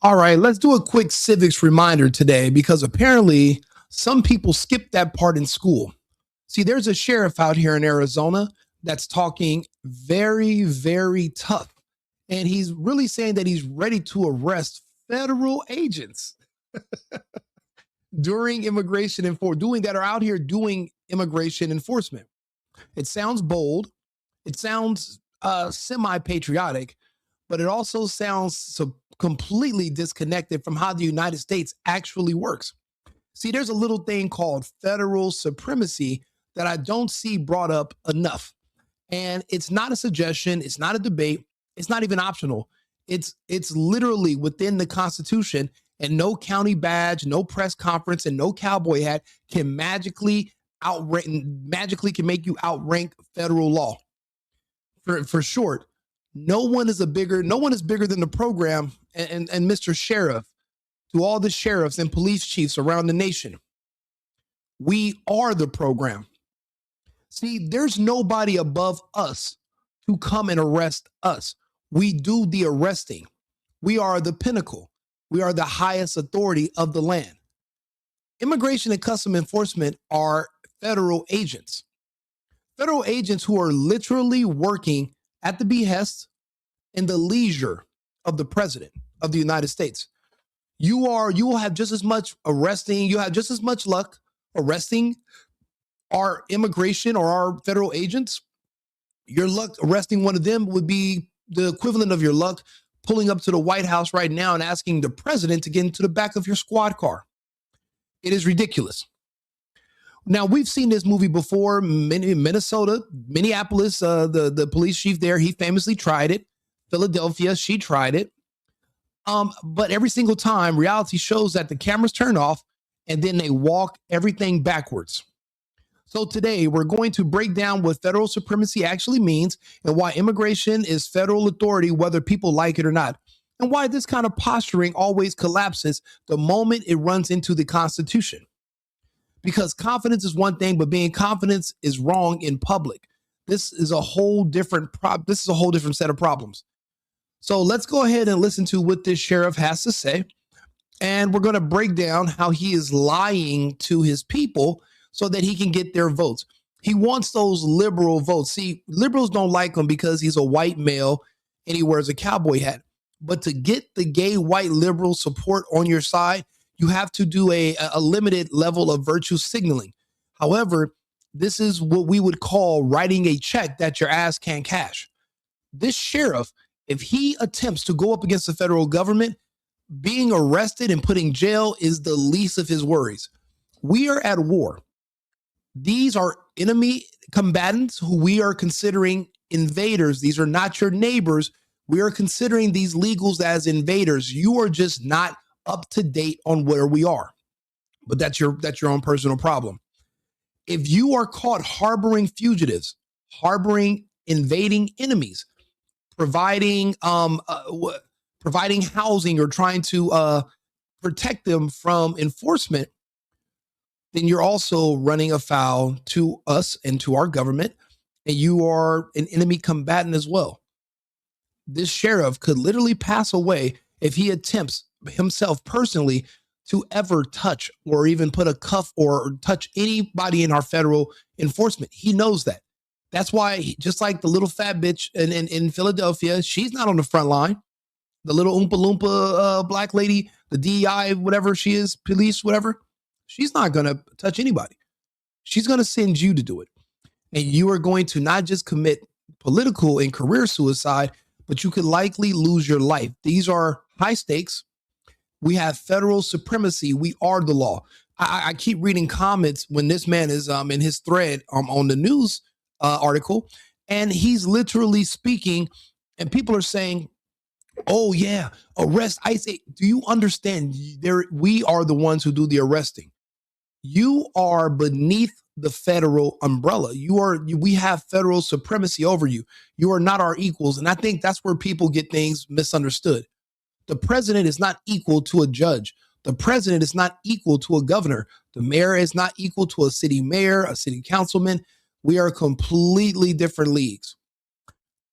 All right, let's do a quick civics reminder today because apparently some people skip that part in school. See, there's a sheriff out here in Arizona that's talking very, very tough. And he's really saying that he's ready to arrest federal agents during immigration and for doing that are out here doing immigration enforcement. It sounds bold. It sounds semi-patriotic, but it also sounds so completely disconnected from how the United States actually works. See, there's a little thing called federal supremacy that I don't see brought up enough. And it's not a suggestion, it's not a debate, it's not even optional. It's literally within the Constitution, and no county badge, no press conference, and no cowboy hat can magically can make you outrank federal law. For short, no one is bigger than the program and Mr. Sheriff, to all the sheriffs and police chiefs around the nation. We are the program. See, there's nobody above us to come and arrest us. We do the arresting. We are the pinnacle. We are the highest authority of the land. Immigration and Customs Enforcement are federal agents. Federal agents who are literally working at the behest and the leisure of the president of the United States. You will have just as much arresting, you have just as much luck arresting our immigration or our federal agents. Your luck arresting one of them would be the equivalent of your luck pulling up to the White House right now and asking the president to get into the back of your squad car. It is ridiculous. Now, we've seen this movie before. Minnesota, Minneapolis, the police chief there, he famously tried it. Philadelphia, she tried it. But every single time, reality shows that the cameras turn off and then they walk everything backwards. So today, we're going to break down what federal supremacy actually means and why immigration is federal authority, whether people like it or not, and why this kind of posturing always collapses the moment it runs into the Constitution. Because confidence is one thing, but being confident is wrong in public. This is a whole different set of problems. So let's go ahead and listen to what this sheriff has to say. And we're going to break down how he is lying to his people so that he can get their votes. He wants those liberal votes. See, liberals don't like him because he's a white male and he wears a cowboy hat. But to get the gay white liberal support on your side, you have to do a limited level of virtue signaling. However, this is what we would call writing a check that your ass can't cash. This sheriff, if he attempts to go up against the federal government, being arrested and put in jail is the least of his worries. We are at war. These are enemy combatants who we are considering invaders. These are not your neighbors. We are considering these legals as invaders. You are just not up to date on where we are. But that's your own personal problem. If you are caught harboring fugitives, harboring invading enemies, providing housing or trying to protect them from enforcement, then you're also running afoul to us and to our government, and you are an enemy combatant as well. This sheriff could literally pass away if he attempts himself personally to ever touch or even put a cuff or touch anybody in our federal enforcement. He knows that. That's why, just like the little fat bitch in Philadelphia, she's not on the front line. The little Oompa Loompa black lady, the DEI, whatever she is, police, whatever, she's not going to touch anybody. She's going to send you to do it. And you are going to not just commit political and career suicide, but you could likely lose your life. These are high stakes. We have federal supremacy. We are the law. I keep reading comments when this man is in his thread on the news article, and he's literally speaking, and people are saying, oh yeah, arrest ICE. Do you understand? We are the ones who do the arresting. You are beneath the federal umbrella. We have federal supremacy over you. You are not our equals. And I think that's where people get things misunderstood. The president is not equal to a judge. The president is not equal to a governor. The mayor is not equal to a city mayor, a city councilman. We are completely different leagues.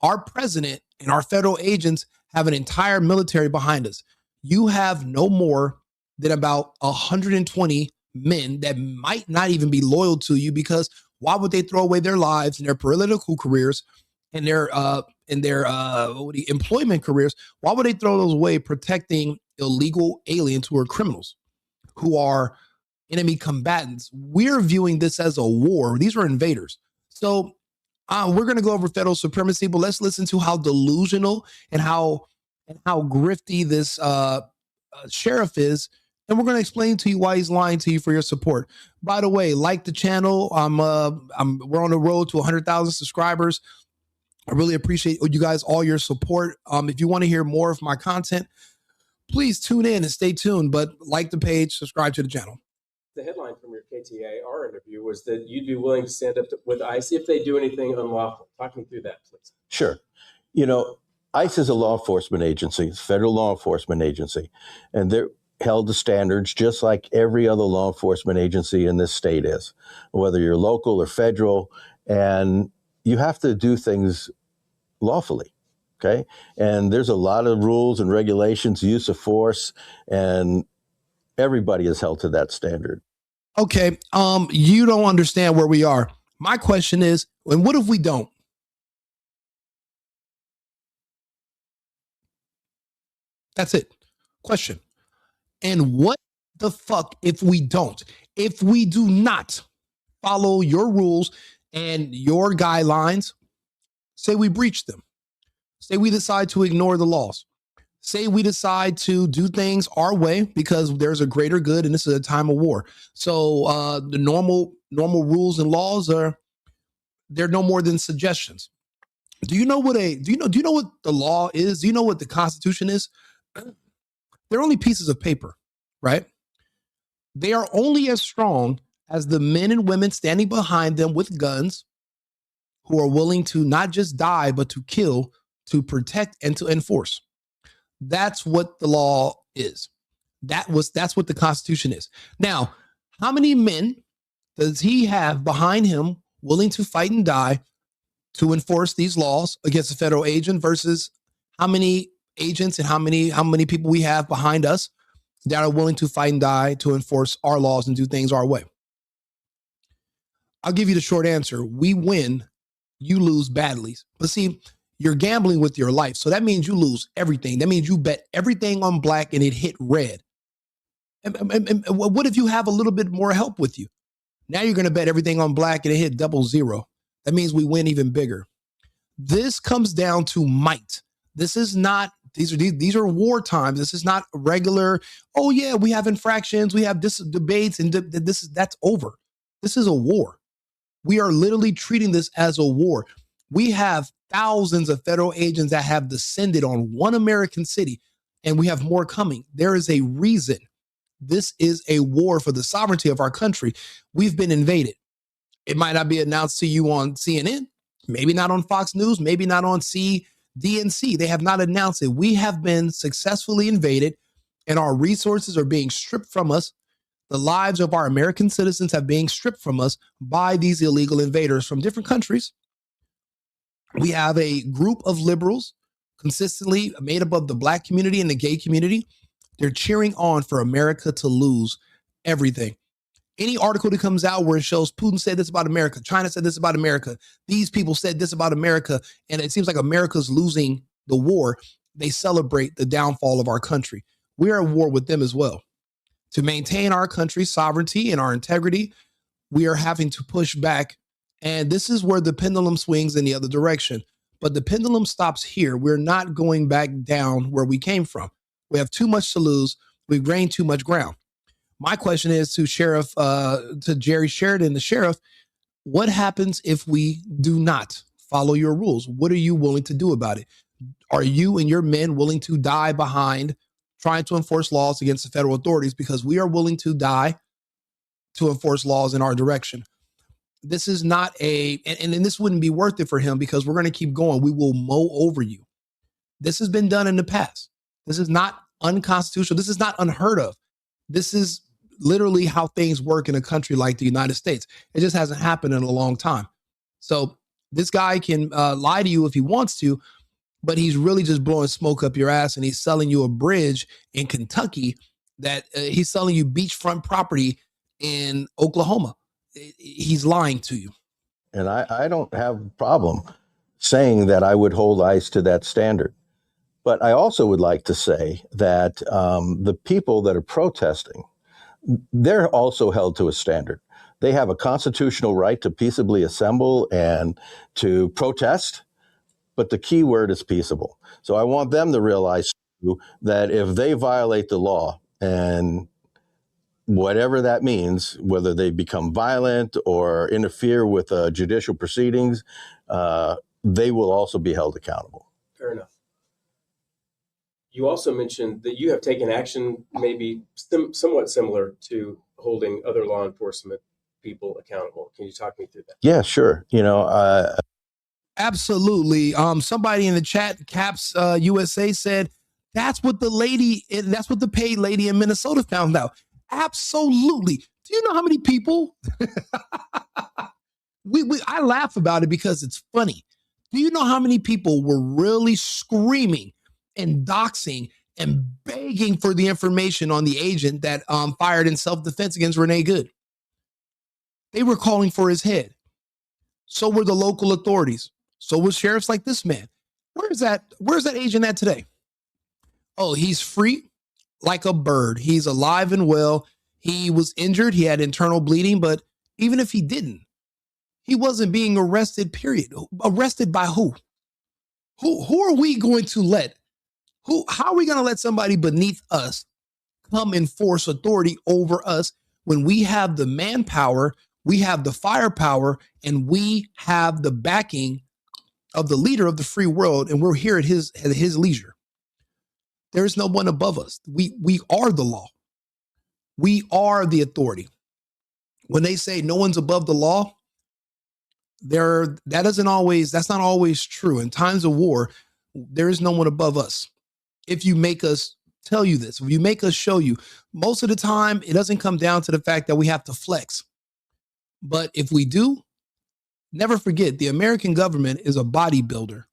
Our president and our federal agents have an entire military behind us. you have no more than about 120 men that might not even be loyal to you, because why would they throw away their lives and their political careers and their employment careers? Why would they throw those away protecting illegal aliens who are criminals, who are enemy combatants? We're viewing this as a war. These are invaders. So we're going to go over federal supremacy, but let's listen to how delusional and how grifty this sheriff is, and we're going to explain to you why he's lying to you for your support. By the way, like the channel. We're on the road to 100,000 subscribers. I really appreciate you guys, all your support. If you want to hear more of my content, please tune in and stay tuned. But like the page, subscribe to the channel. The headline from your KTAR interview was that you'd be willing to stand up with ICE if they do anything unlawful. Talk me through that, please. Sure. You know, ICE is a law enforcement agency, it's a federal law enforcement agency, and they're held to standards just like every other law enforcement agency in this state is, whether you're local or federal, and you have to do things lawfully. Okay. And there's a lot of rules and regulations, use of force, and everybody is held to that standard. Okay. You don't understand where we are. My question is, and what if we don't? That's it. Question. And what the fuck if we don't? If we do not follow your rules and your guidelines, say we breach them, say we decide to ignore the laws, say we decide to do things our way because there's a greater good and this is a time of war. So the normal rules and laws they're no more than suggestions. Do you know what the law is? Do you know what the Constitution is? They're only pieces of paper, right? They are only as strong as the men and women standing behind them with guns, who are willing to not just die, but to kill, to protect, and to enforce. That's what the law is. That's what the Constitution is. Now, how many men does he have behind him willing to fight and die to enforce these laws against a federal agent, versus how many agents and how many people we have behind us that are willing to fight and die to enforce our laws and do things our way? I'll give you the short answer. We win, you lose badly. But see, you're gambling with your life. So that means you lose everything. That means you bet everything on black and it hit red. And what if you have a little bit more help with you? Now you're going to bet everything on black and it hit 00. That means we win even bigger. This comes down to might. This is not, these are war times. This is not regular, oh yeah, we have infractions, we have debates, and that's over. This is a war. We are literally treating this as a war. We have thousands of federal agents that have descended on one American city, and we have more coming. There is a reason. This is a war for the sovereignty of our country. We've been invaded. It might not be announced to you on CNN, maybe not on Fox News, maybe not on DNC. They have not announced it. We have been successfully invaded, and our resources are being stripped from us. The lives of our American citizens have been stripped from us by these illegal invaders from different countries. We have a group of liberals consistently made up of the black community and the gay community. They're cheering on for America to lose everything. Any article that comes out where it shows Putin said this about America, China said this about America, these people said this about America, and it seems like America's losing the war, they celebrate the downfall of our country. We are at war with them as well. To maintain our country's sovereignty and our integrity, we are having to push back. And this is where the pendulum swings in the other direction. But the pendulum stops here. We're not going back down where we came from. We have too much to lose. We've gained too much ground. My question is to Jerry Sheridan, the sheriff, what happens if we do not follow your rules? What are you willing to do about it? Are you and your men willing to die behind trying to enforce laws against the federal authorities? Because we are willing to die to enforce laws in our direction. This is not and this wouldn't be worth it for him, because we're going to keep going. We will mow over you. This has been done in the past. This is not unconstitutional. This is not unheard of. This is literally how things work in a country like the United States. It just hasn't happened in a long time. So this guy can lie to you if he wants to, but he's really just blowing smoke up your ass, and he's selling you a bridge in Kentucky that he's selling you beachfront property in Oklahoma. He's lying to you. And I don't have a problem saying that I would hold ICE to that standard. But I also would like to say that the people that are protesting, they're also held to a standard. They have a constitutional right to peaceably assemble and to protest, but the key word is peaceable. So I want them to realize that if they violate the law, and whatever that means, whether they become violent or interfere with judicial proceedings, they will also be held accountable. Fair enough. You also mentioned that you have taken action maybe somewhat similar to holding other law enforcement people accountable. Can you talk me through that? Yeah, sure. Absolutely. Somebody in the chat, Caps USA, said that's what the paid lady in Minnesota found out. Absolutely. Do you know how many people? I laugh about it because it's funny. Do you know how many people were really screaming and doxing and begging for the information on the agent that fired in self-defense against Renee Good? They were calling for his head. So were the local authorities. So were sheriffs like this man. Where's that agent at today? Oh, he's free like a bird. He's alive and well. He was injured. He had internal bleeding, but even if he didn't, he wasn't being arrested, period. Arrested by who? Who are we going to let? How are we going to let somebody beneath us come enforce authority over us when we have the manpower, we have the firepower, and we have the backing of the leader of the free world, and we're here at his leisure? There is no one above us. We are the law. We are the authority. When they say no one's above the law, that's not always true. In times of war, there is no one above us. If you make us tell you this, if you make us show you, most of the time, it doesn't come down to the fact that we have to flex. But if we do, never forget, the American government is a bodybuilder.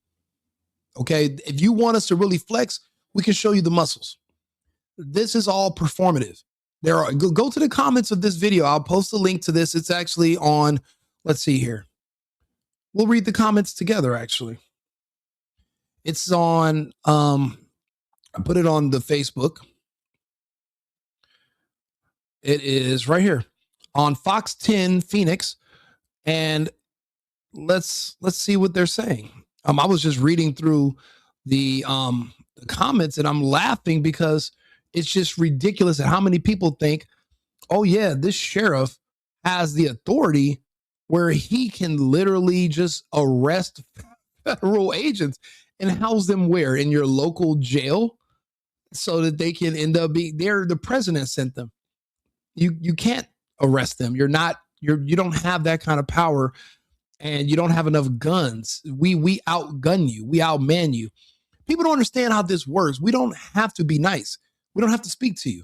Okay? If you want us to really flex, we can show you the muscles. This is all performative. Go to the comments of this video. I'll post a link to this. It's actually on, let's see here. We'll read the comments together, actually. It's on, I put it on the Facebook. It is right here on Fox 10 Phoenix. And let's see what they're saying. I was just reading through the comments, and I'm laughing because it's just ridiculous at how many people think, oh yeah, this sheriff has the authority where he can literally just arrest federal agents and house them where? In your local jail, so that they can end up being there. The president sent them. You can't arrest them. You don't have that kind of power, and you don't have enough guns. We outgun you. We outman you. People don't understand how this works. We don't have to be nice. We don't have to speak to you.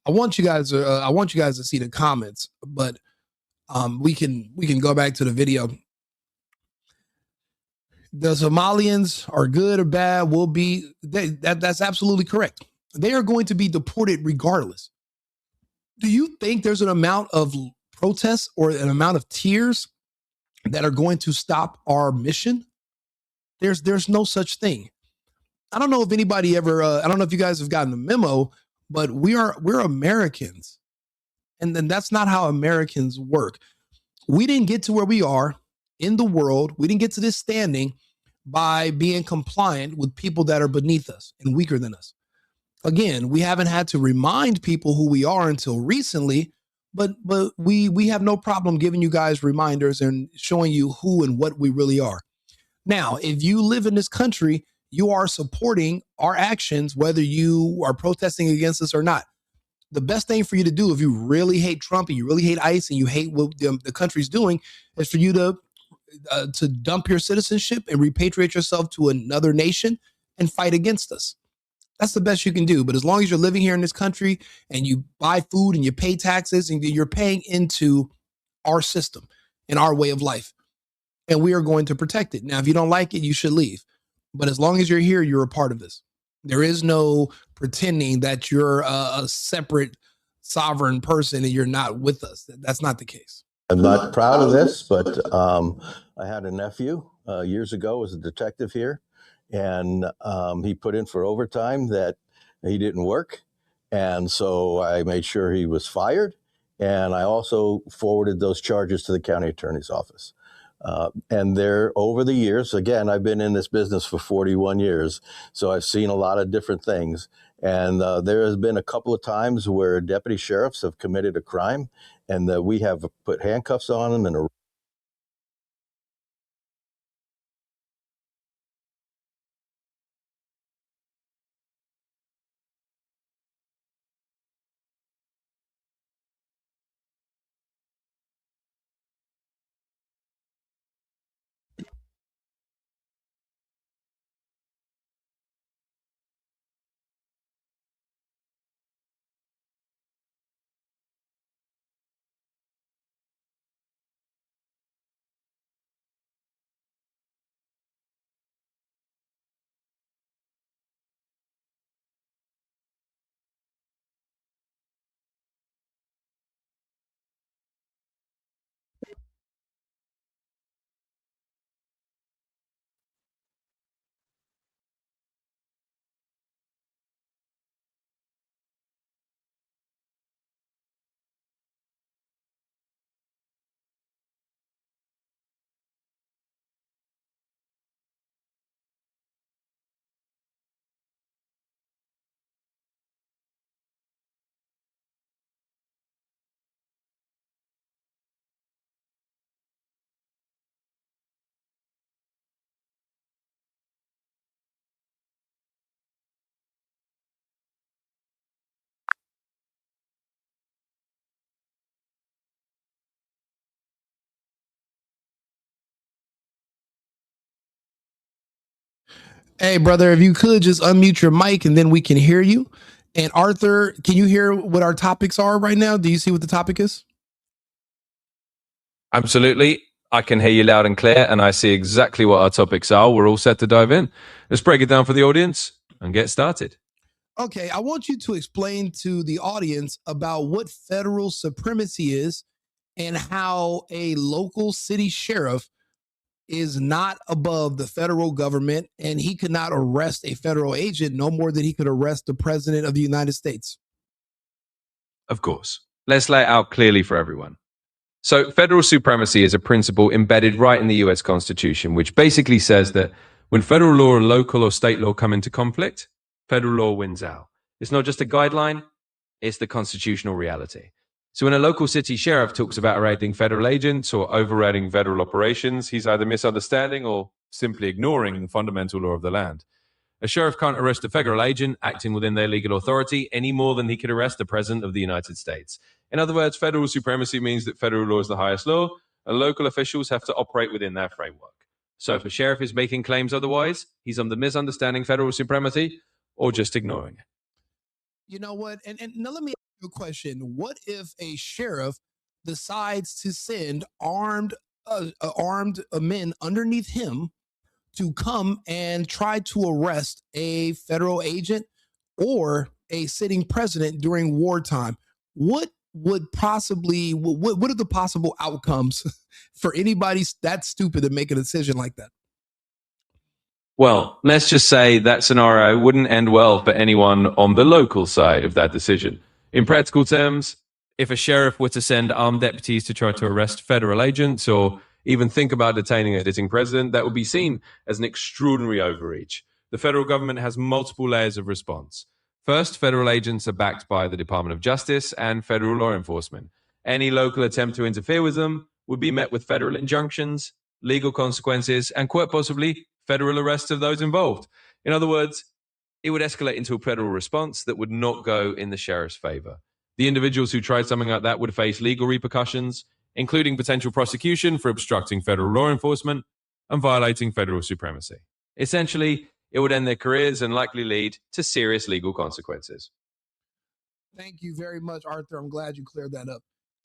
I want you guys to see the comments, but we can go back to the video. The Somalians are good or bad that's absolutely correct. They are going to be deported regardless. Do you think there's an amount of protests or an amount of tears that are going to stop our mission? There's no such thing. I don't know if anybody ever, I don't know if you guys have gotten a memo, but we're Americans. And then that's not how Americans work. We didn't get to where we are in the world. We didn't get to this standing by being compliant with people that are beneath us and weaker than us. Again, we haven't had to remind people who we are until recently, but we have no problem giving you guys reminders and showing you who and what we really are. Now, if you live in this country, you are supporting our actions, whether you are protesting against us or not. The best thing for you to do, if you really hate Trump and you really hate ICE and you hate what the country's doing, is for you to dump your citizenship and repatriate yourself to another nation and fight against us. That's the best you can do. But as long as you're living here in this country and you buy food and you pay taxes and you're paying into our system and our way of life, and we are going to protect it. Now, if you don't like it, you should leave. But as long as you're here, you're a part of this. There is no pretending that you're a separate sovereign person and you're not with us. That's not the case. I'm not proud of this, but I had a nephew years ago as a detective here, and he put in for overtime that he didn't work. And so I made sure he was fired. And I also forwarded those charges to the county attorney's office. And there, over the years, again, I've been in this business for 41 years, so I've seen a lot of different things. And there has been a couple of times where deputy sheriffs have committed a crime, and we have put handcuffs on them and Hey, brother, if you could just unmute your mic and then we can hear you. And Arthur, can you hear what our topics are right now? Do you see what the topic is? Absolutely. I can hear you loud and clear, and I see exactly what our topics are. We're all set to dive in. Let's break it down for the audience and get started. Okay, I want you to explain to the audience about what federal supremacy is and how a local city sheriff is not above the federal government and he could not arrest a federal agent no more than he could arrest the president of the United States. Of course. Let's lay it out clearly for everyone. So, federal supremacy is a principle embedded right in the US Constitution, which basically says that when federal law and local or state law come into conflict, federal law wins out. It's not just a guideline, it's the constitutional reality. So when a local city sheriff talks about arresting federal agents or overriding federal operations, he's either misunderstanding or simply ignoring the fundamental law of the land. A sheriff can't arrest a federal agent acting within their legal authority any more than he could arrest the president of the United States. In other words, federal supremacy means that federal law is the highest law, and local officials have to operate within that framework. So if a sheriff is making claims otherwise, he's either misunderstanding federal supremacy or just ignoring it. You know what? And now let me ask you a question. What if a sheriff decides to send armed men underneath him to come and try to arrest a federal agent or a sitting president during wartime? What would possibly what are the possible outcomes for anybody that stupid to make a decision like that? Well, let's just say that scenario wouldn't end well for anyone on the local side of that decision. In practical terms, if a sheriff were to send armed deputies to try to arrest federal agents or even think about detaining a sitting president, that would be seen as an extraordinary overreach. The federal government has multiple layers of response. First, federal agents are backed by the Department of Justice and federal law enforcement. Any local attempt to interfere with them would be met with federal injunctions, legal consequences, and quite possibly federal arrests of those involved. In other words, it would escalate into a federal response that would not go in the sheriff's favor. The individuals who tried something like that would face legal repercussions, including potential prosecution for obstructing federal law enforcement and violating federal supremacy. Essentially, it would end their careers and likely lead to serious legal consequences. Thank you very much, Arthur. I'm glad you cleared that up.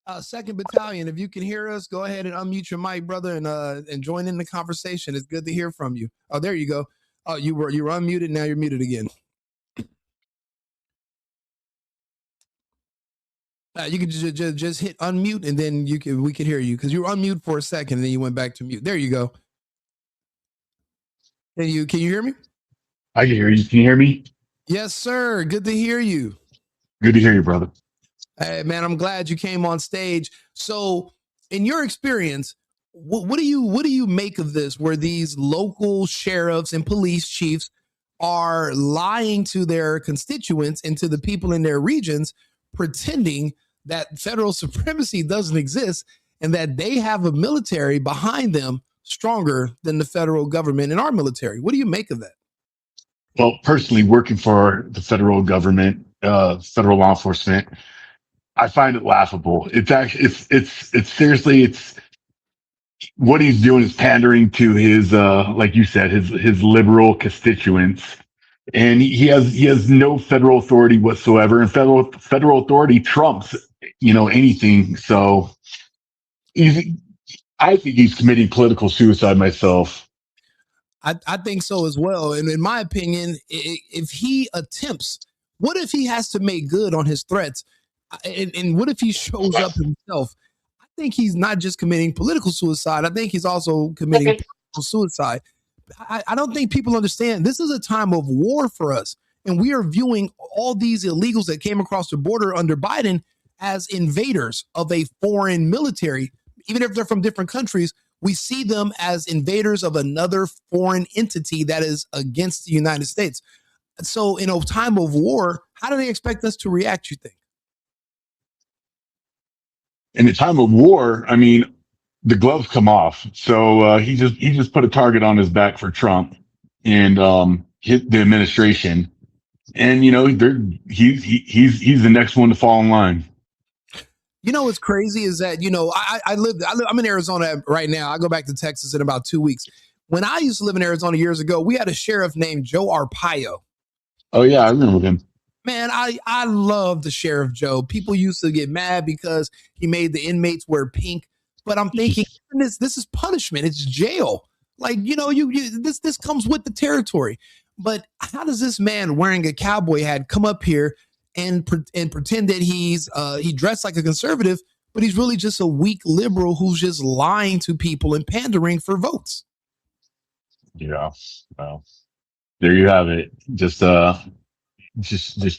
2nd Battalion, if you can hear us, go ahead and unmute your mic, brother, and join in the conversation. It's good to hear from you. Oh, there you go. Oh, you were unmuted. Now you're muted again. You can just hit unmute, and then we could hear you because you were unmute for a second, and then you went back to mute. There you go. Can you hear me? I can hear you. Can you hear me? Yes, sir. Good to hear you. Good to hear you, brother. Hey, man, I'm glad you came on stage. So, in your experience, what do you make of this? Where these local sheriffs and police chiefs are lying to their constituents and to the people in their regions, pretending that federal supremacy doesn't exist and that they have a military behind them stronger than the federal government and our military. What do you make of that? Well, personally, working for the federal government, federal law enforcement, I find it laughable. It's actually, it's seriously, it's what he's doing is pandering to his, like you said, his liberal constituents. And he has no federal authority whatsoever, and federal authority trumps, anything. So I think he's committing political suicide myself. I think so as well. And in my opinion, if he attempts, what if he has to make good on his threats? And what if he shows up himself? I think he's not just committing political suicide. I think he's also committing political suicide. I don't think people understand this is a time of war for us. And we are viewing all these illegals that came across the border under Biden as invaders of a foreign military. Even if they're from different countries, we see them as invaders of another foreign entity that is against the United States. So in a time of war, how do they expect us to react, you think? In a time of war, I mean, the gloves come off. So he just put a target on his back for Trump and hit the administration. And he's the next one to fall in line. You know what's crazy is that I'm in Arizona right now. I go back to Texas in about 2 weeks. When I used to live in Arizona years ago, we had a sheriff named Joe Arpaio. Oh yeah, I remember him. Man, I love the Sheriff Joe. People used to get mad because he made the inmates wear pink. But I'm thinking this is punishment. It's jail. Like, this comes with the territory. But how does this man wearing a cowboy hat come up here and pretend that he dressed like a conservative, but he's really just a weak liberal who's just lying to people and pandering for votes? Yeah. Well, there you have it. Just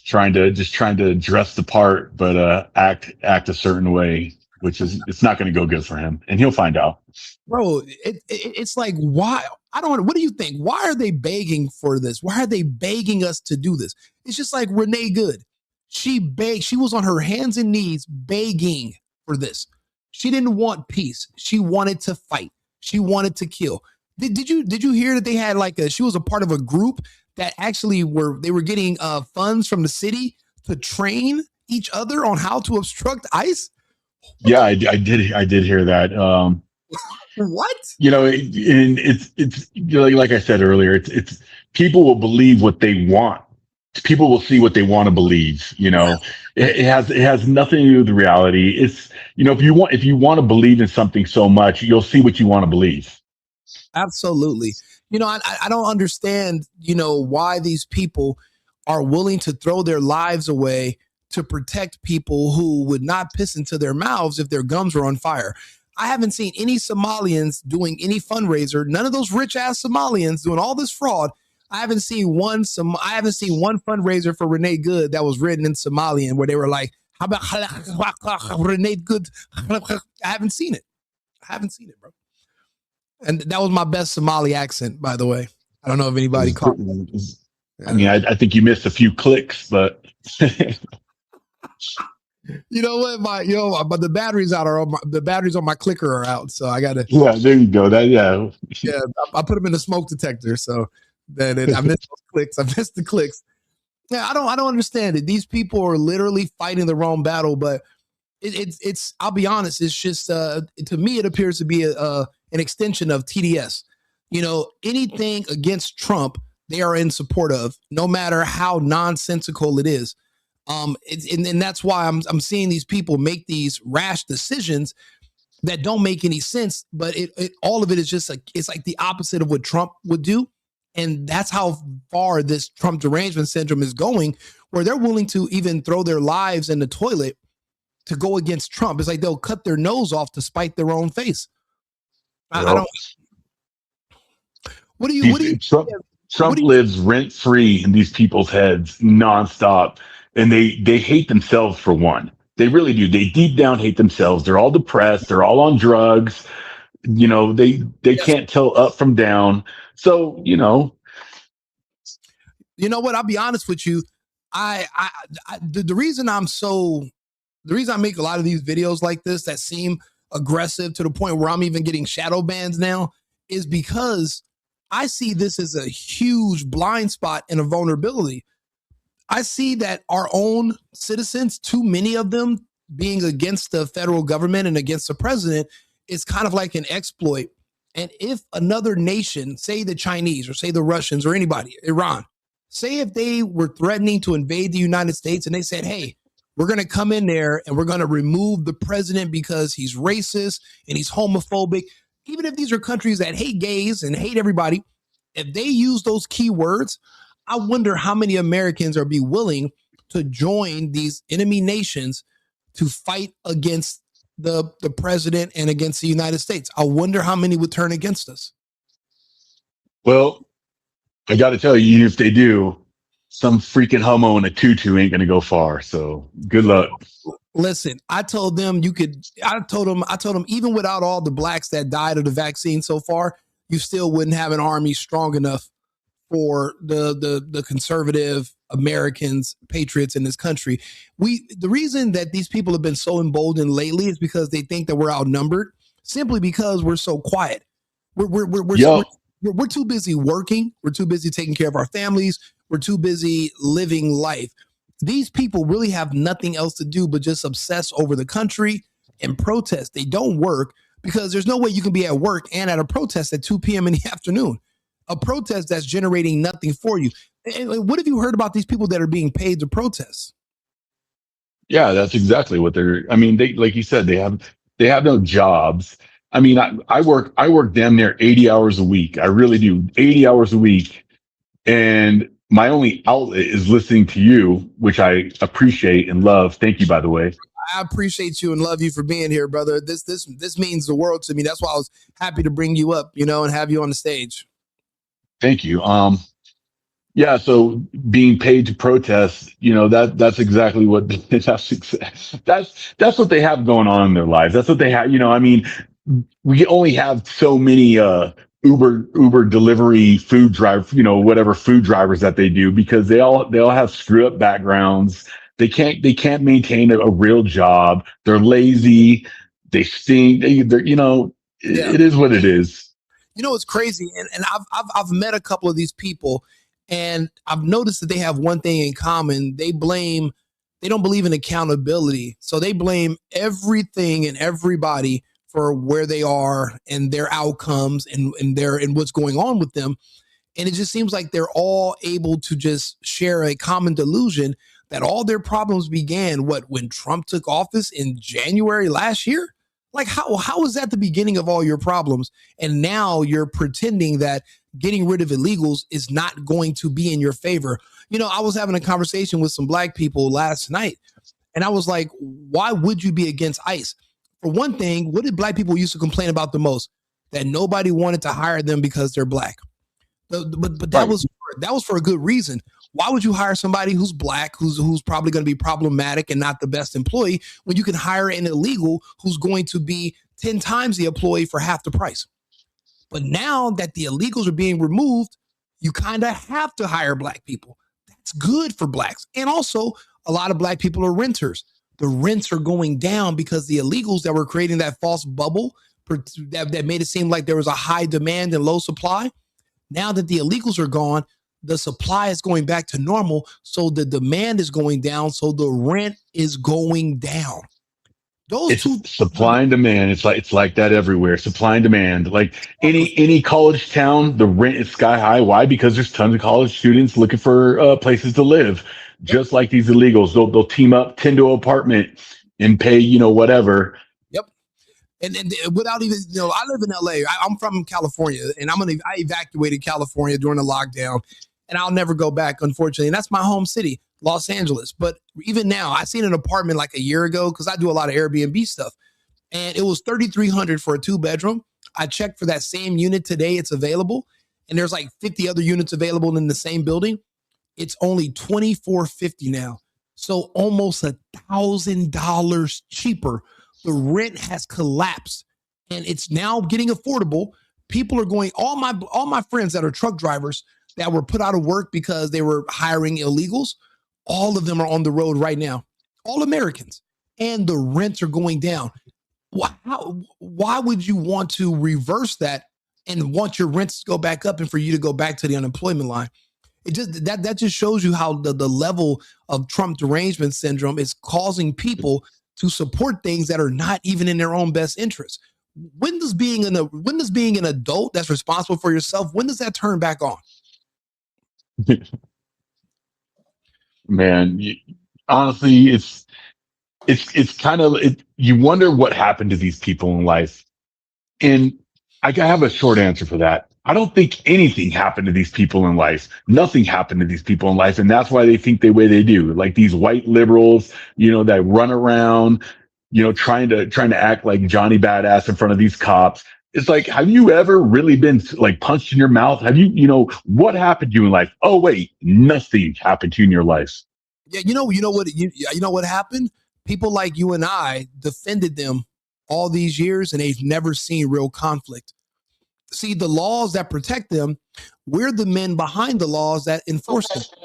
trying to dress the part, but act a certain way, which is, it's not going to go good for him, and he'll find out. Bro, it's like, why? What do you think? Why are they begging for this? Why are they begging us to do this? It's just like Renee Good. She begged, she was on her hands and knees begging for this. She didn't want peace. She wanted to fight. She wanted to kill. Did you hear that they had she was a part of a group that actually were getting funds from the city to train each other on how to obstruct ICE? Yeah, I did hear that. What? It's like I said earlier, it's people will believe what they want. People will see what they want to believe. It has nothing to do with the reality. It's, if you want to believe in something so much, you'll see what you want to believe. Absolutely. I don't understand, why these people are willing to throw their lives away to protect people who would not piss into their mouths if their gums were on fire. I haven't seen any Somalians doing any fundraiser. None of those rich ass Somalians doing all this fraud. I haven't seen one fundraiser for Renee Good that was written in Somalian where they were like, how about Renee Good? I haven't seen it. Bro. And that was my best Somali accent, by the way. I don't know if anybody caught it. I mean, I think you missed a few clicks, but you know what? But the batteries the batteries on my clicker are out, so I gotta. Yeah, there you go. Yeah, I put them in the smoke detector, so that I missed those clicks. I missed the clicks. Yeah, I don't understand it. These people are literally fighting the wrong battle, but it's. I'll be honest. It's just to me, it appears to be an extension of TDS. Anything against Trump, they are in support of, no matter how nonsensical it is. And that's why I'm seeing these people make these rash decisions that don't make any sense. But all of it is just it's like the opposite of what Trump would do. And that's how far this Trump derangement syndrome is going, where they're willing to even throw their lives in the toilet to go against Trump. It's like they'll cut their nose off to spite their own face. I don't. What do you? Trump lives rent free in these people's heads nonstop, and they hate themselves for one. They really do. They deep down hate themselves. They're all depressed. They're all on drugs. You know, they can't tell up from down. So, you know what? I'll be honest with you. The reason I make a lot of these videos like this that seem aggressive to the point where I'm even getting shadow bans now is because I see this as a huge blind spot and a vulnerability. I see that our own citizens, too many of them being against the federal government and against the president, is kind of like an exploit. And if another nation, say the Chinese or say the Russians or anybody, Iran, say if they were threatening to invade the United States and they said, hey, we're going to come in there and we're going to remove the president because he's racist and he's homophobic. Even if these are countries that hate gays and hate everybody, if they use those key words, I wonder how many Americans are be willing to join these enemy nations to fight against the president and against the United States. I wonder how many would turn against us. Well, I got to tell you, even if they do, some freaking homo in a tutu ain't going to go far. So good luck. Listen, I told them even without all the blacks that died of the vaccine so far, you still wouldn't have an army strong enough for the conservative Americans, patriots in this country. The reason that these people have been so emboldened lately is because they think that we're outnumbered, simply because we're so quiet. We're too busy working. We're too busy taking care of our families. We're too busy living life. These people really have nothing else to do but just obsess over the country and protest. They don't work because there's no way you can be at work and at a protest at 2 p.m. in the afternoon. A protest that's generating nothing for you. And what have you heard about these people that are being paid to protest? Yeah, that's exactly what they, like you said, they have no jobs. I mean, I work damn near 80 hours a week. I really do, 80 hours a week. And my only outlet is listening to you, which I appreciate and love. Thank you, by the way. I appreciate you and love you for being here, brother. This means the world to me. That's why I was happy to bring you up, and have you on the stage. Thank you. Yeah. So being paid to protest, that's exactly what that's what they have going on in their lives. That's what they have. I mean, we only have so many Uber delivery food drive, whatever food drivers that they do, because they all have screw up backgrounds. They can't maintain a real job. They're lazy. They stink. It is what it is. It's crazy. And I've met a couple of these people, and I've noticed that they have one thing in common. They don't believe in accountability. So they blame everything and everybody for where they are and their outcomes and what's going on with them. And it just seems like they're all able to just share a common delusion that all their problems began when Trump took office in January last year. Like how is that the beginning of all your problems? And now you're pretending that getting rid of illegals is not going to be in your favor. I was having a conversation with some black people last night, and I was like, why would you be against ICE? For one thing, what did black people used to complain about the most? That nobody wanted to hire them because they're black. But that was for a good reason. Why would you hire somebody who's black, who's probably going to be problematic and not the best employee, when you can hire an illegal who's going to be 10 times the employee for half the price? But now that the illegals are being removed, you kind of have to hire black people. That's good for blacks. And also, a lot of black people are renters. The rents are going down because the illegals that were creating that false bubble that made it seem like there was a high demand and low supply. Now that the illegals are gone, the supply is going back to normal. So the demand is going down. So the rent is going down. Supply and demand. It's like that everywhere. Supply and demand. Like any college town, the rent is sky high. Why? Because there's tons of college students looking for places to live. Just like these illegals, they'll team up, 10 to an apartment, and pay whatever. Yep. And without even, I live in LA. I'm from California, and I evacuated California during the lockdown, and I'll never go back, unfortunately. And that's my home city, Los Angeles. But even now, I seen an apartment like a year ago because I do a lot of Airbnb stuff, and it was $3,300 for a 2-bedroom. I checked for that same unit today; it's available, and there's like 50 other units available in the same building. It's only $2,450 now, so almost $1,000 cheaper. The rent has collapsed, and it's now getting affordable. People are going. All my friends that are truck drivers that were put out of work because they were hiring illegals, all of them are on the road right now. All Americans, and the rents are going down. Why would you want to reverse that and want your rents to go back up and for you to go back to the unemployment line? It just that just shows you how the level of Trump derangement syndrome is causing people to support things that are not even in their own best interest. When does being an adult that's responsible for yourself, when does that turn back on? Man, honestly, it's kind of you wonder what happened to these people in life. And I have a short answer for that. I don't think anything happened to these people in life. Nothing happened to these people in life. And that's why they think the way they do. Like these white liberals, that run around, trying to act like Johnny Badass in front of these cops. It's like, have you ever really been like punched in your mouth? Have you, what happened to you in life? Oh, wait, nothing happened to you in your life. Yeah, you know what happened? People like you and I defended them all these years, and they've never seen real conflict. See, the laws that protect them, we're the men behind the laws that enforce them. Sorry,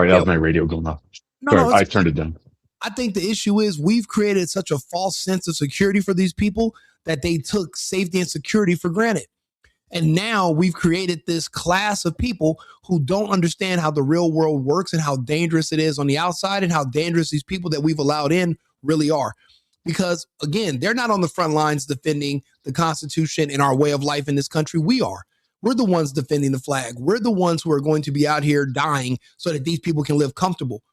that was my radio going off. Sorry, I turned it down. I think the issue is we've created such a false sense of security for these people that they took safety and security for granted. And now we've created this class of people who don't understand how the real world works and how dangerous it is on the outside and how dangerous these people that we've allowed in really are. Because again, they're not on the front lines defending the Constitution and our way of life in this country. We are. We're the ones defending the flag. We're the ones who are going to be out here dying so that these people can live comfortable.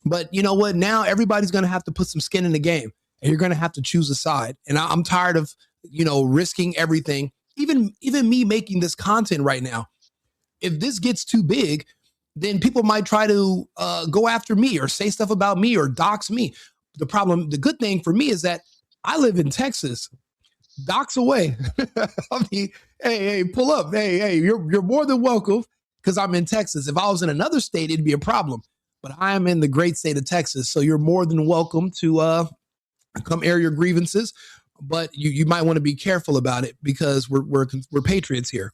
But you know what? Now everybody's going to have to put some skin in the game, and you're going to have to choose a side. And I'm tired of, risking everything. Even me making this content right now. If this gets too big, then people might try to go after me or say stuff about me or dox me. The good thing for me is that I live in Texas. Dox away. I mean, hey, pull up. Hey, you're more than welcome because I'm in Texas. If I was in another state, it'd be a problem. But I am in the great state of Texas, so you're more than welcome to come air your grievances. But you might want to be careful about it because we're patriots here.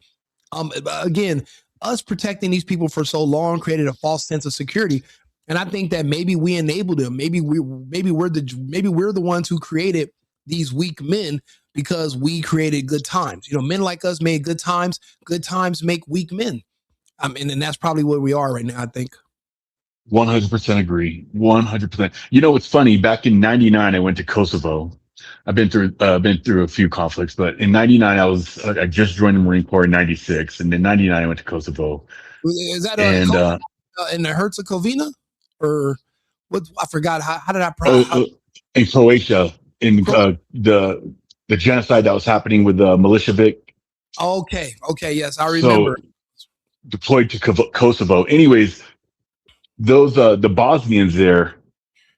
Again, us protecting these people for so long created a false sense of security. And I think that maybe we enabled them. Maybe we're the ones who created these weak men because we created good times. Men like us made good times. Good times make weak men. And that's probably where we are right now, I think. 100% agree. 100%. It's funny. Back in '99, I went to Kosovo. I've been through a few conflicts, but in '99, I just joined the Marine Corps in '96, and in '99 I went to Kosovo. Is that in the Herzegovina? Or what? I forgot. How did I pronounce? In Croatia, in the genocide that was happening with the Milosevic. Okay, yes, I remember. So, deployed to Kosovo. Anyways, those the Bosnians there,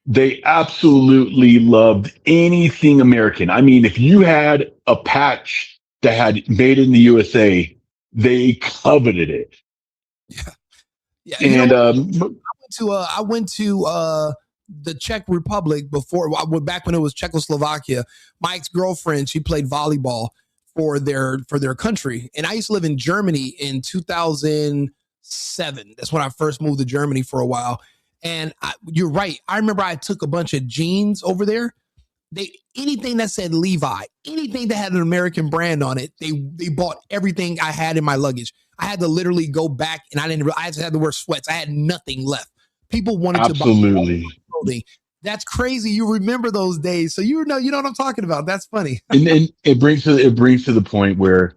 they absolutely loved anything American. I mean, if you had a patch that had "Made in the USA," they coveted it. Yeah. And I went to the Czech Republic back when it was Czechoslovakia. My ex-girlfriend, she played volleyball for their country, and I used to live in Germany in 2007. That's when I first moved to Germany for a while. And you're right. I remember I took a bunch of jeans over there. Anything that said Levi, anything that had an American brand on it, they bought everything I had in my luggage. I had to literally go back, and I just had to wear sweats. I had nothing left. People wanted to buy clothing. That's crazy. You remember those days, so you know what I'm talking about. That's funny. and it brings to the point where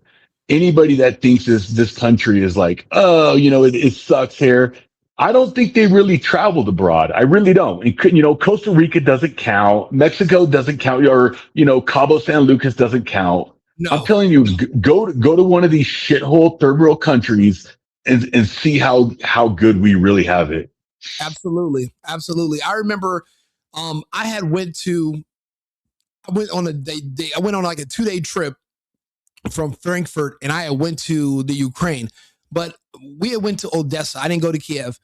anybody that thinks this country is like, oh, it sucks here. I don't think they really traveled abroad. I really don't. And, Costa Rica doesn't count. Mexico doesn't count. Or, Cabo San Lucas doesn't count. I'm No, telling you, go to one of these shithole third world countries and see how good we really have it. absolutely, absolutely. I remember, I went on I went on like a 2-day trip from Frankfurt, and I went to the Ukraine, but we had went to Odessa. I didn't go to Kiev,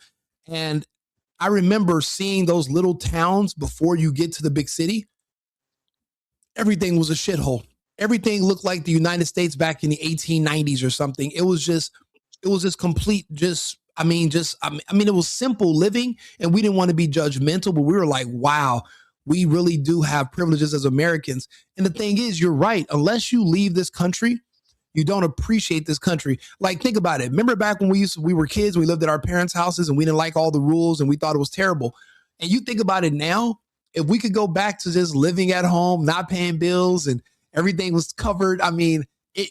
and I remember seeing those little towns before you get to the big city. Everything was a shithole. Everything looked like the United States back in the 1890s or something. It was just complete, it was simple living, and we didn't want to be judgmental, but we were like, wow, we really do have privileges as Americans. And the thing is, you're right. Unless you leave this country, you don't appreciate this country. Like, think about it. Remember back when we were kids, we lived at our parents' houses and we didn't like all the rules and we thought it was terrible. And you think about it now, if we could go back to just living at home, not paying bills, and everything was covered,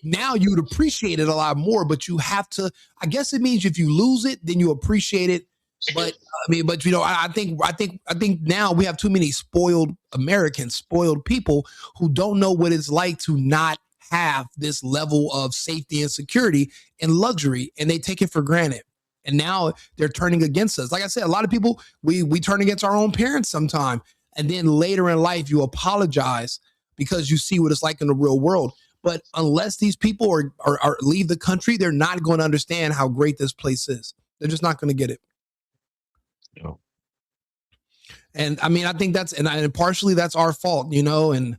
now you would appreciate it a lot more. But you have to, I guess it means if you lose it, then you appreciate it. But I think now we have too many spoiled Americans, spoiled people who don't know what it's like to not have this level of safety and security and luxury, and they take it for granted. And now they're turning against us. Like I said, a lot of people, we turn against our own parents sometime. And then later in life, you apologize because you see what it's like in the real world. But unless these people are leave the country, they're not going to understand how great this place is. They're just not going to get it. No. And I think and partially that's our fault, and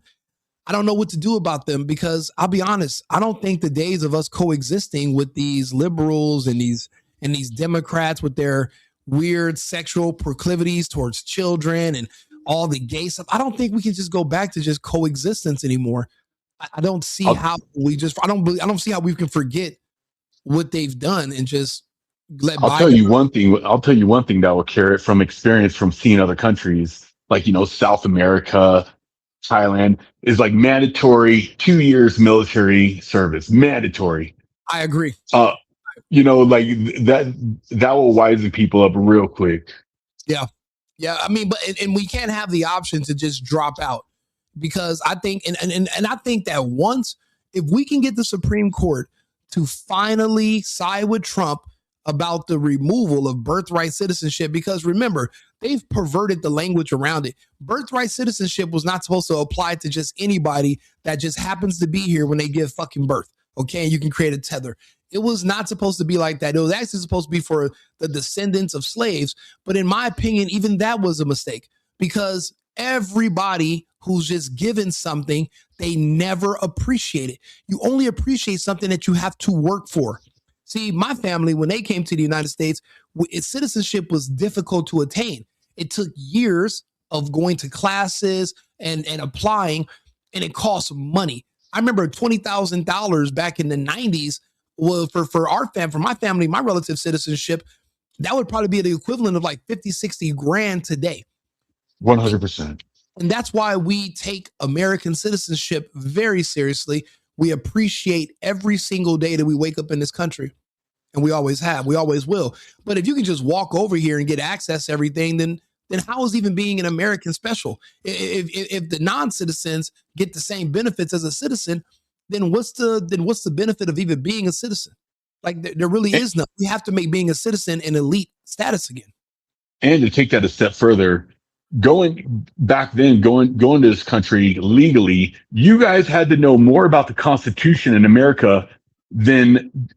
I don't know what to do about them, because I'll be honest, I don't think the days of us coexisting with these liberals and these Democrats with their weird sexual proclivities towards children and all the gay stuff, I don't think we can just go back to just coexistence anymore. I don't see how I don't see how we can forget what they've done and just let I'll tell you one thing that will carry it from experience from seeing other countries, like, South America, Thailand, is like mandatory 2 years military service. Mandatory. I agree. Like that will wisen people up real quick. Yeah. Yeah. And we can't have the option to just drop out, because I think, and I think that once, if we can get the Supreme Court to finally side with Trump about the removal of birthright citizenship, because remember, they've perverted the language around it. Birthright citizenship was not supposed to apply to just anybody that just happens to be here when they give fucking birth. Okay. And you can create a tether. It was not supposed to be like that. It was actually supposed to be for the descendants of slaves. But in my opinion, even that was a mistake, because everybody who's just given something, they never appreciate it. You only appreciate something that you have to work for. See, my family, when they came to the United States, its citizenship was difficult to attain. It took years of going to classes and applying, and it cost money. I remember $20,000 back in the 90s. Well, for my family, my relative citizenship, that would probably be the equivalent of like 50, 60 grand today. 100%. And that's why we take American citizenship very seriously. We appreciate every single day that we wake up in this country. And we always have, we always will. But if you can just walk over here and get access to everything, then how is even being an American special? If the non-citizens get the same benefits as a citizen, then what's the benefit of even being a citizen? Like, there really is none. We have to make being a citizen an elite status again. And to take that a step further, going to this country legally, you guys had to know more about the Constitution in America than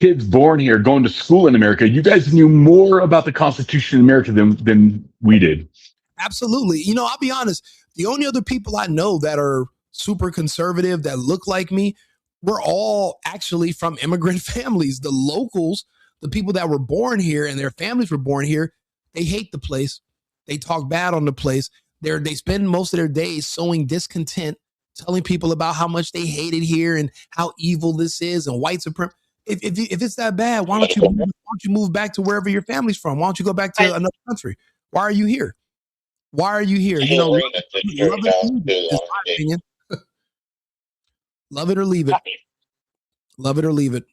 kids born here going to school in America. You guys knew more about the Constitution in America than we did. Absolutely. I'll be honest. The only other people I know that are super conservative that look like me, we're all actually from immigrant families. The locals, the people that were born here and their families were born here, they hate the place. They talk bad on the place. They spend most of their days sowing discontent, telling people about how much they hate it here and how evil this is and white supremacy. If it's that bad, why don't you move back to wherever your family's from? Why don't you go back to another country? Why are you here? Why are you here? Love it, is my opinion. Love it or leave it. Love it or leave it.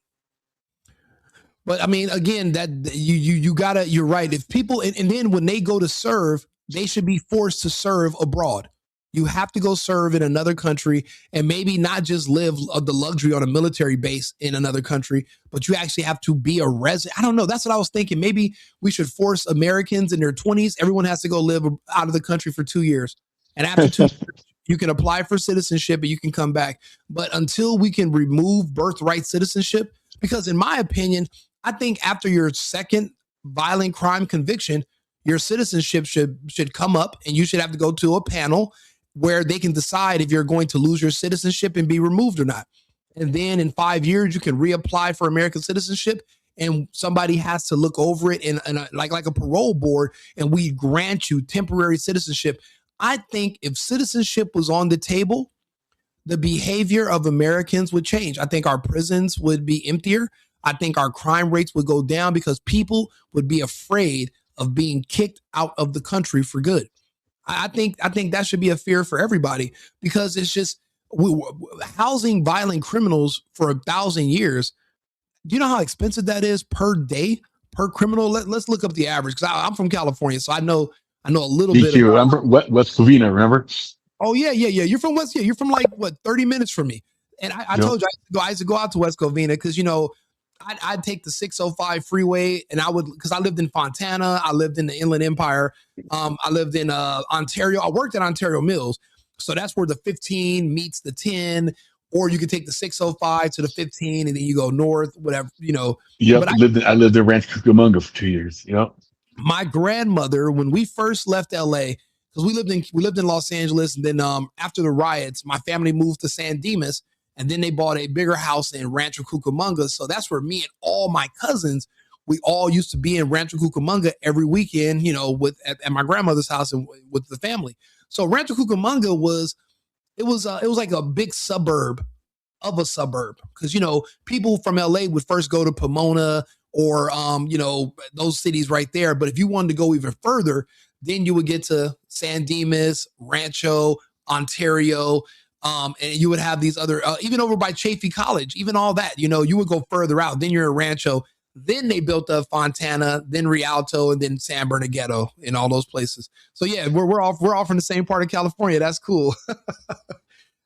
But I mean, again, that you gotta, you're right. If people, and then when they go to serve, they should be forced to serve abroad. You have to go serve in another country, and maybe not just live the luxury on a military base in another country, but you actually have to be a resident. I don't know. That's what I was thinking. Maybe we should force Americans in their 20s. Everyone has to go live out of the country for 2 years. And after 2 years, you can apply for citizenship and you can come back. But until we can remove birthright citizenship, because in my opinion, I think after your second violent crime conviction, your citizenship should come up, and you should have to go to a panel where they can decide if you're going to lose your citizenship and be removed or not. And then in 5 years, you can reapply for American citizenship, and somebody has to look over it in like a parole board, and we grant you temporary citizenship. I think if citizenship was on the table, the behavior of Americans would change. I think our prisons would be emptier. I think our crime rates would go down because people would be afraid of being kicked out of the country for good. I think that should be a fear for everybody, because it's just housing violent criminals for 1,000 years. Do you know how expensive that is per day per criminal? Let's look up the average, because I'm from California, so I know a little bit. DQ, I'm from West Covina, remember? Oh yeah. You're from West. Yeah, you're from like what, 30 minutes from me. And I told you I used to go out to West Covina because I'd take the 605 freeway, and I would, because I lived in Fontana, I lived in the Inland Empire, I lived in Ontario. I worked at Ontario Mills, so that's where the 15 meets the 10. Or you could take the 605 to the 15, and then you go north, whatever. Yep, But I lived in Rancho Cucamonga for 2 years. Yep. my grandmother, when we first left LA, because we lived in Los Angeles, and then after the riots, my family moved to San Dimas, and then they bought a bigger house in Rancho Cucamonga. So that's where me and all my cousins, we all used to be in Rancho Cucamonga every weekend, with at my grandmother's house and with the family. So Rancho Cucamonga was like a big suburb of a suburb, because people from LA would first go to Pomona or those cities right there. But if you wanted to go even further, then you would get to San Dimas, Rancho, Ontario, and you would have these other even over by Chaffey College, even all that. You would go further out. Then you're in Rancho. Then they built up Fontana, then Rialto, and then San Bernardino, and all those places. So yeah, we're all from the same part of California. That's cool.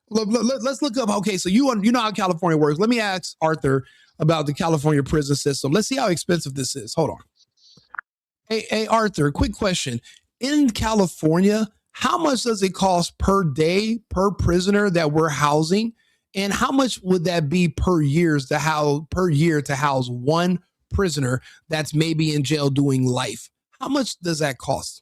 Let's look up. Okay, so you know how California works. Let me ask Arthur about the California prison system. Let's see how expensive this is. Hold on. Hey Arthur, quick question. In California, how much does it cost per day per prisoner that we're housing, and how much would that be per year to house one prisoner that's maybe in jail doing life? How much does that cost?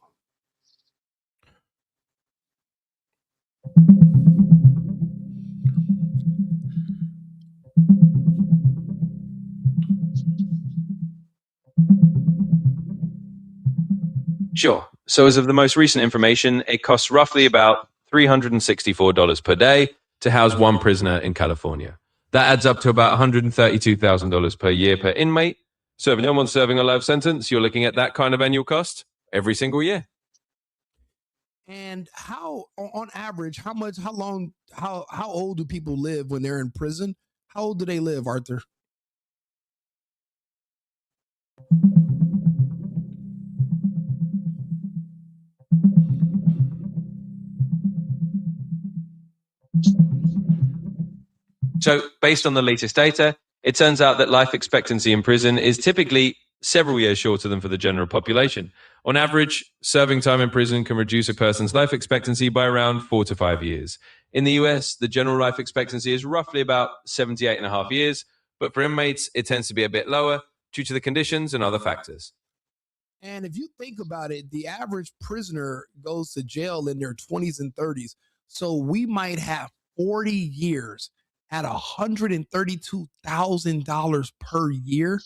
Sure. So as of the most recent information, it costs roughly about $364 per day to house one prisoner in California. That adds up to about $132,000 per year per inmate. So if no one's serving a life sentence, you're looking at that kind of annual cost every single year. And how, on average, how old do people live when they're in prison? How old do they live, Arthur? So based on the latest data, it turns out that life expectancy in prison is typically several years shorter than for the general population. On average, serving time in prison can reduce a person's life expectancy by around 4 to 5 years. In the US, the general life expectancy is roughly about 78.5 years, but for inmates, it tends to be a bit lower due to the conditions and other factors. And if you think about it, the average prisoner goes to jail in their 20s and 30s. So we might have 40 years at $132,000 per year.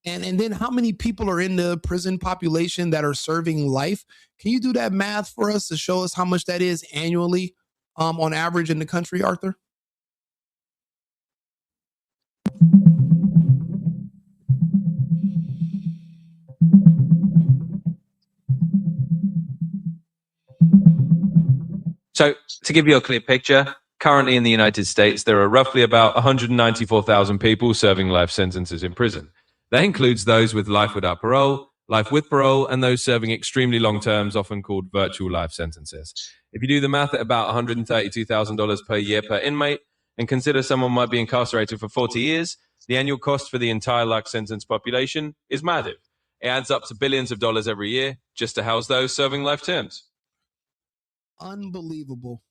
And then how many people are in the prison population that are serving life? Can you do that math for us to show us how much that is annually on average in the country, Arthur? So to give you a clear picture, currently in the United States, there are roughly about 194,000 people serving life sentences in prison. That includes those with life without parole, life with parole, and those serving extremely long terms, often called virtual life sentences. If you do the math at about $132,000 per year per inmate, and consider someone might be incarcerated for 40 years, the annual cost for the entire life sentence population is massive. It adds up to billions of dollars every year just to house those serving life terms. Unbelievable.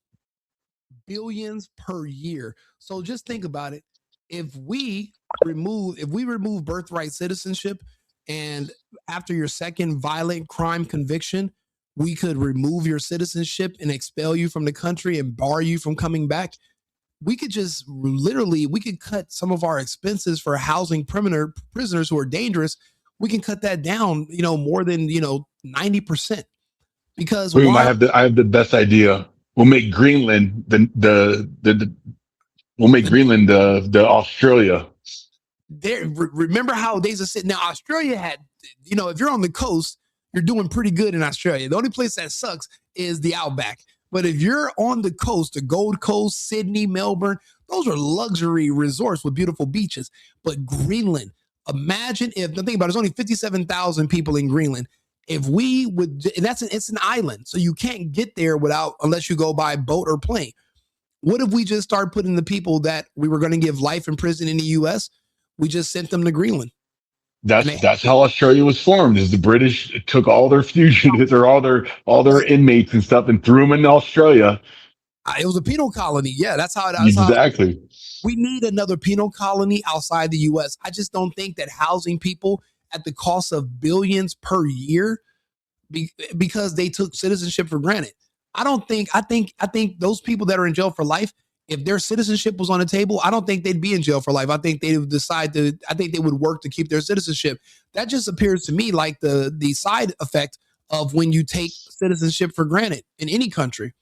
Billions per year. So just think about it. If we remove birthright citizenship, and after your second violent crime conviction, we could remove your citizenship and expel you from the country and bar you from coming back. We could just literally, we could cut some of our expenses for housing prisoners who are dangerous. We can cut that down, more than, 90%. Because Boom, I have the best idea. We'll make Greenland the Australia. Remember how days are sitting now. Australia had, if you're on the coast, you're doing pretty good in Australia. The only place that sucks is the outback. But if you're on the coast, the Gold Coast, Sydney, Melbourne, those are luxury resorts with beautiful beaches. But Greenland, imagine if, think about it, there's only 57,000 people in Greenland. If we would, it's an island, so you can't get there unless you go by boat or plane. What if we just start putting the people that we were going to give life in prison in the U.S., we just sent them to Greenland? That's how Australia was formed. Is the British took all their fugitives or all their inmates and stuff and threw them in Australia. It was a penal colony. Yeah, that's how it exactly. We need another penal colony outside the U.S. I just don't think that housing people at the cost of billions per year because they took citizenship for granted. I think those people that are in jail for life, if their citizenship was on the table, I don't think they'd be in jail for life. I think they would they would work to keep their citizenship. That just appears to me like the side effect of when you take citizenship for granted in any country.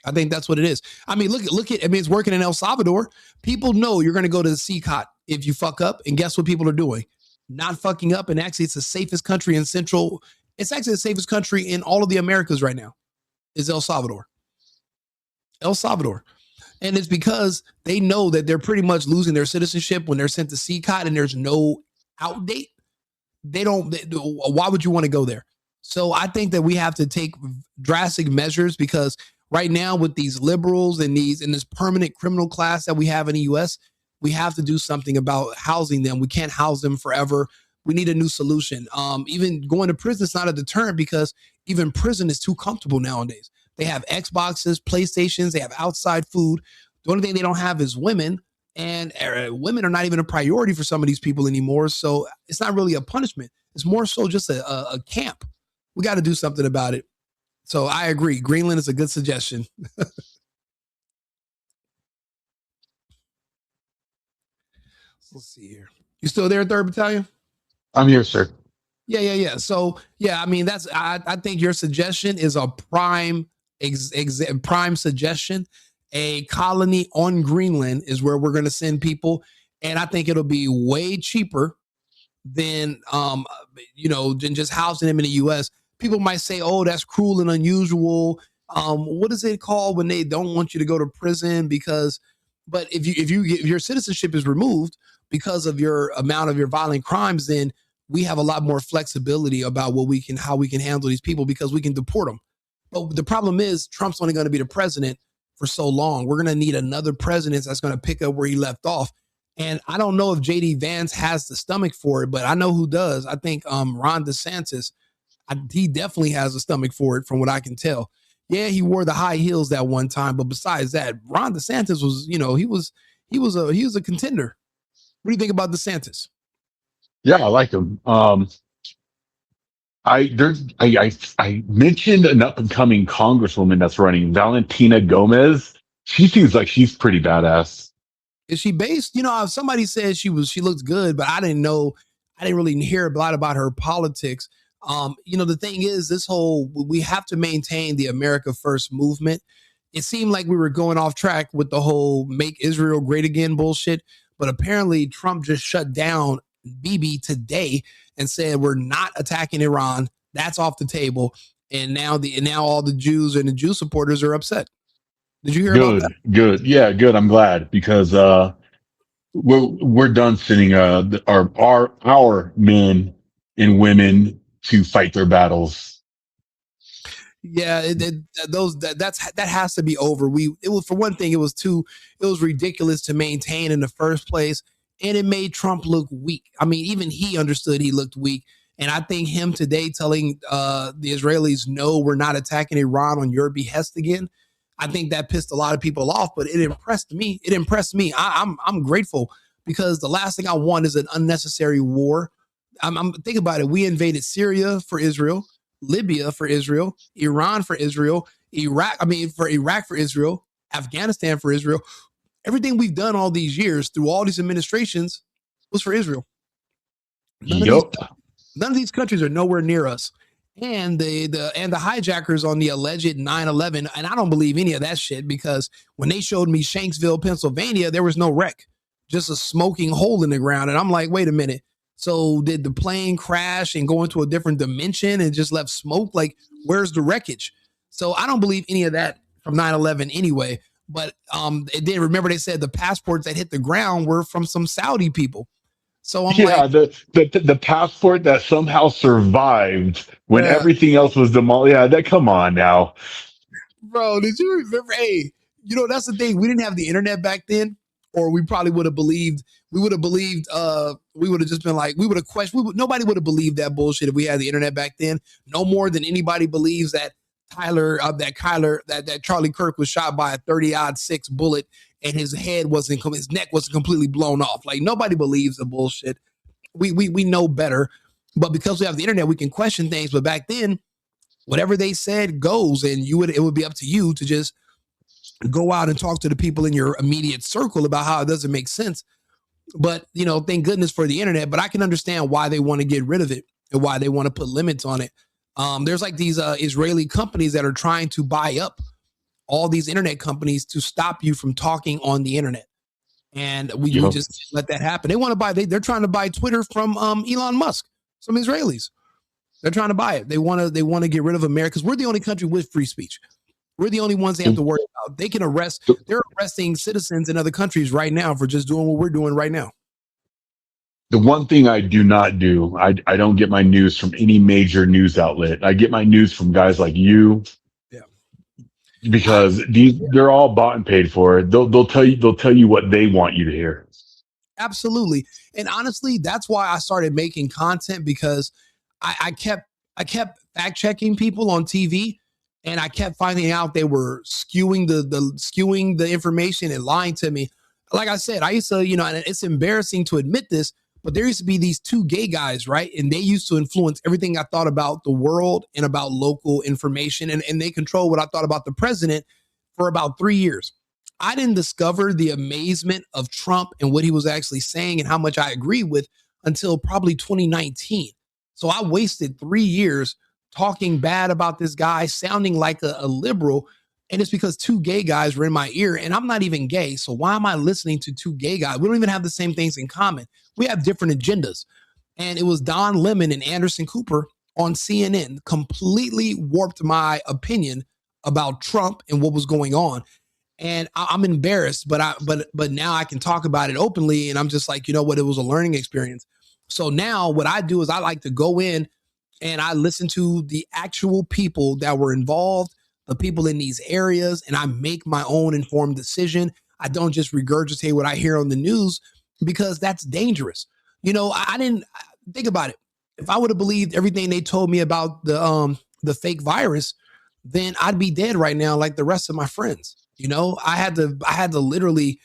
I think that's what it is. I mean, look at it's working in El Salvador. People know you're going to go to the CCOT if you fuck up. And guess what people are doing? Not fucking up. And actually, it's the safest country in it's actually the safest country in all of the Americas right now is El Salvador. El Salvador. And it's because they know that they're pretty much losing their citizenship when they're sent to CCOT and there's no out date. Why would you want to go there? So I think that we have to take drastic measures because right now with these liberals and this permanent criminal class that we have in the US, we have to do something about housing them. We can't house them forever. We need a new solution. Even going to prison is not a deterrent because even prison is too comfortable nowadays. They have Xboxes, PlayStations, they have outside food. The only thing they don't have is women, and women are not even a priority for some of these people anymore. So it's not really a punishment. It's more so just a camp. We got to do something about it. So I agree. Greenland is a good suggestion. Let's see here. You still there, 3rd Battalion? I'm here, sir. Yeah. So I mean, I think your suggestion is a prime suggestion. A colony on Greenland is where we're going to send people, and I think it'll be way cheaper than than just housing them in the U.S. People might say, "Oh, that's cruel and unusual." What is it called when they don't want you to go to prison? But if your citizenship is removed because of your amount of your violent crimes, then we have a lot more flexibility about how we can handle these people because we can deport them. But the problem is Trump's only going to be the president for so long. We're going to need another president that's going to pick up where he left off. And I don't know if JD Vance has the stomach for it, but I know who does. I think Ron DeSantis, he definitely has a stomach for it from what I can tell. Yeah, he wore the high heels that one time, but besides that, Ron DeSantis was, he was a contender. What do you think about DeSantis? Yeah, I like him. I mentioned an up and coming congresswoman that's running, Valentina Gomez. She seems like she's pretty badass. Is she based? Somebody said she looked good, but I didn't really hear a lot about her politics. The thing is, we have to maintain the America First movement. It seemed like we were going off track with the whole make Israel great again bullshit, but apparently Trump just shut down Bibi today and said we're not attacking Iran. That's off the table. And now all the Jews and the Jew supporters are upset. Did you hear about that? Good. Yeah, good. I'm glad because we're done sending our men and women to fight their battles. Yeah, that has to be over. It was, for one thing, it was ridiculous to maintain in the first place, and it made Trump look weak. I mean, even he understood he looked weak, and I think him today telling the Israelis, "No, we're not attacking Iran on your behest again." I think that pissed a lot of people off, but it impressed me. It impressed me. I'm grateful, because the last thing I want is an unnecessary war. I'm think about it. We invaded Syria for Israel, Libya for Israel, Iran for Israel, for Iraq for Israel, Afghanistan for Israel. Everything we've done all these years through all these administrations was for Israel. Yup. None of these countries are nowhere near us. And the hijackers on the alleged 9/11, and I don't believe any of that shit, because when they showed me Shanksville, Pennsylvania, there was no wreck, just a smoking hole in the ground. And I'm like, wait a minute. So did the plane crash and go into a different dimension and just left smoke? Like, where's the wreckage? So I don't believe any of that from 9/11 anyway. But it did. Remember, they said the passports that hit the ground were from some Saudi people. So I'm like, the passport that somehow survived when yeah. everything else was demolished. Yeah, that come on now. Bro, did you remember? Hey, that's the thing. We didn't have the internet back then, or we probably would have believed. We would have just been like, we would have questioned. Nobody would have believed that bullshit if we had the internet back then. No more than anybody believes that that Charlie Kirk was shot by a 30-06 bullet and his neck wasn't completely blown off. Like, nobody believes the bullshit. We know better, but because we have the internet, we can question things. But back then, whatever they said goes, and it would be up to you to just go out and talk to the people in your immediate circle about how it doesn't make sense. But thank goodness for the internet. But I can understand why they want to get rid of it and why they want to put limits on it. There's like these Israeli companies that are trying to buy up all these internet companies to stop you from talking on the internet, and we just can't let that happen. They want to buy. They're trying to buy Twitter from Elon Musk. Some Israelis. They're trying to buy it. They want to get rid of America, because we're the only country with free speech. We're the only ones they have to worry about. They can arrest. They're arresting citizens in other countries right now for just doing what we're doing right now. The one thing I do not do, I don't get my news from any major news outlet. I get my news from guys like you. Yeah. Because they're all bought and paid for. They'll tell you what they want you to hear. Absolutely. And honestly, that's why I started making content, because I kept fact checking people on TV, and I kept finding out they were skewing the information and lying to me. Like I said, I used to, and it's embarrassing to admit this, but there used to be these two gay guys, right? And they used to influence everything I thought about the world and about local information. And they control what I thought about the president for about 3 years. I didn't discover the amazement of Trump and what he was actually saying and how much I agree with until probably 2019. So I wasted 3 years talking bad about this guy, sounding like a liberal. And it's because two gay guys were in my ear, and I'm not even gay. So why am I listening to two gay guys? We don't even have the same things in common. We have different agendas. And it was Don Lemon and Anderson Cooper on CNN completely warped my opinion about Trump and what was going on. And I'm embarrassed, but now I can talk about it openly. And I'm just like, you know what? It was a learning experience. So now what I do is I like to go in and I listen to the actual people that were involved, the people in these areas, and I make my own informed decision. I don't just regurgitate what I hear on the news, because that's dangerous. I didn't think about it. If I would have believed everything they told me about the fake virus, then I'd be dead right now, like the rest of my friends. I had to literally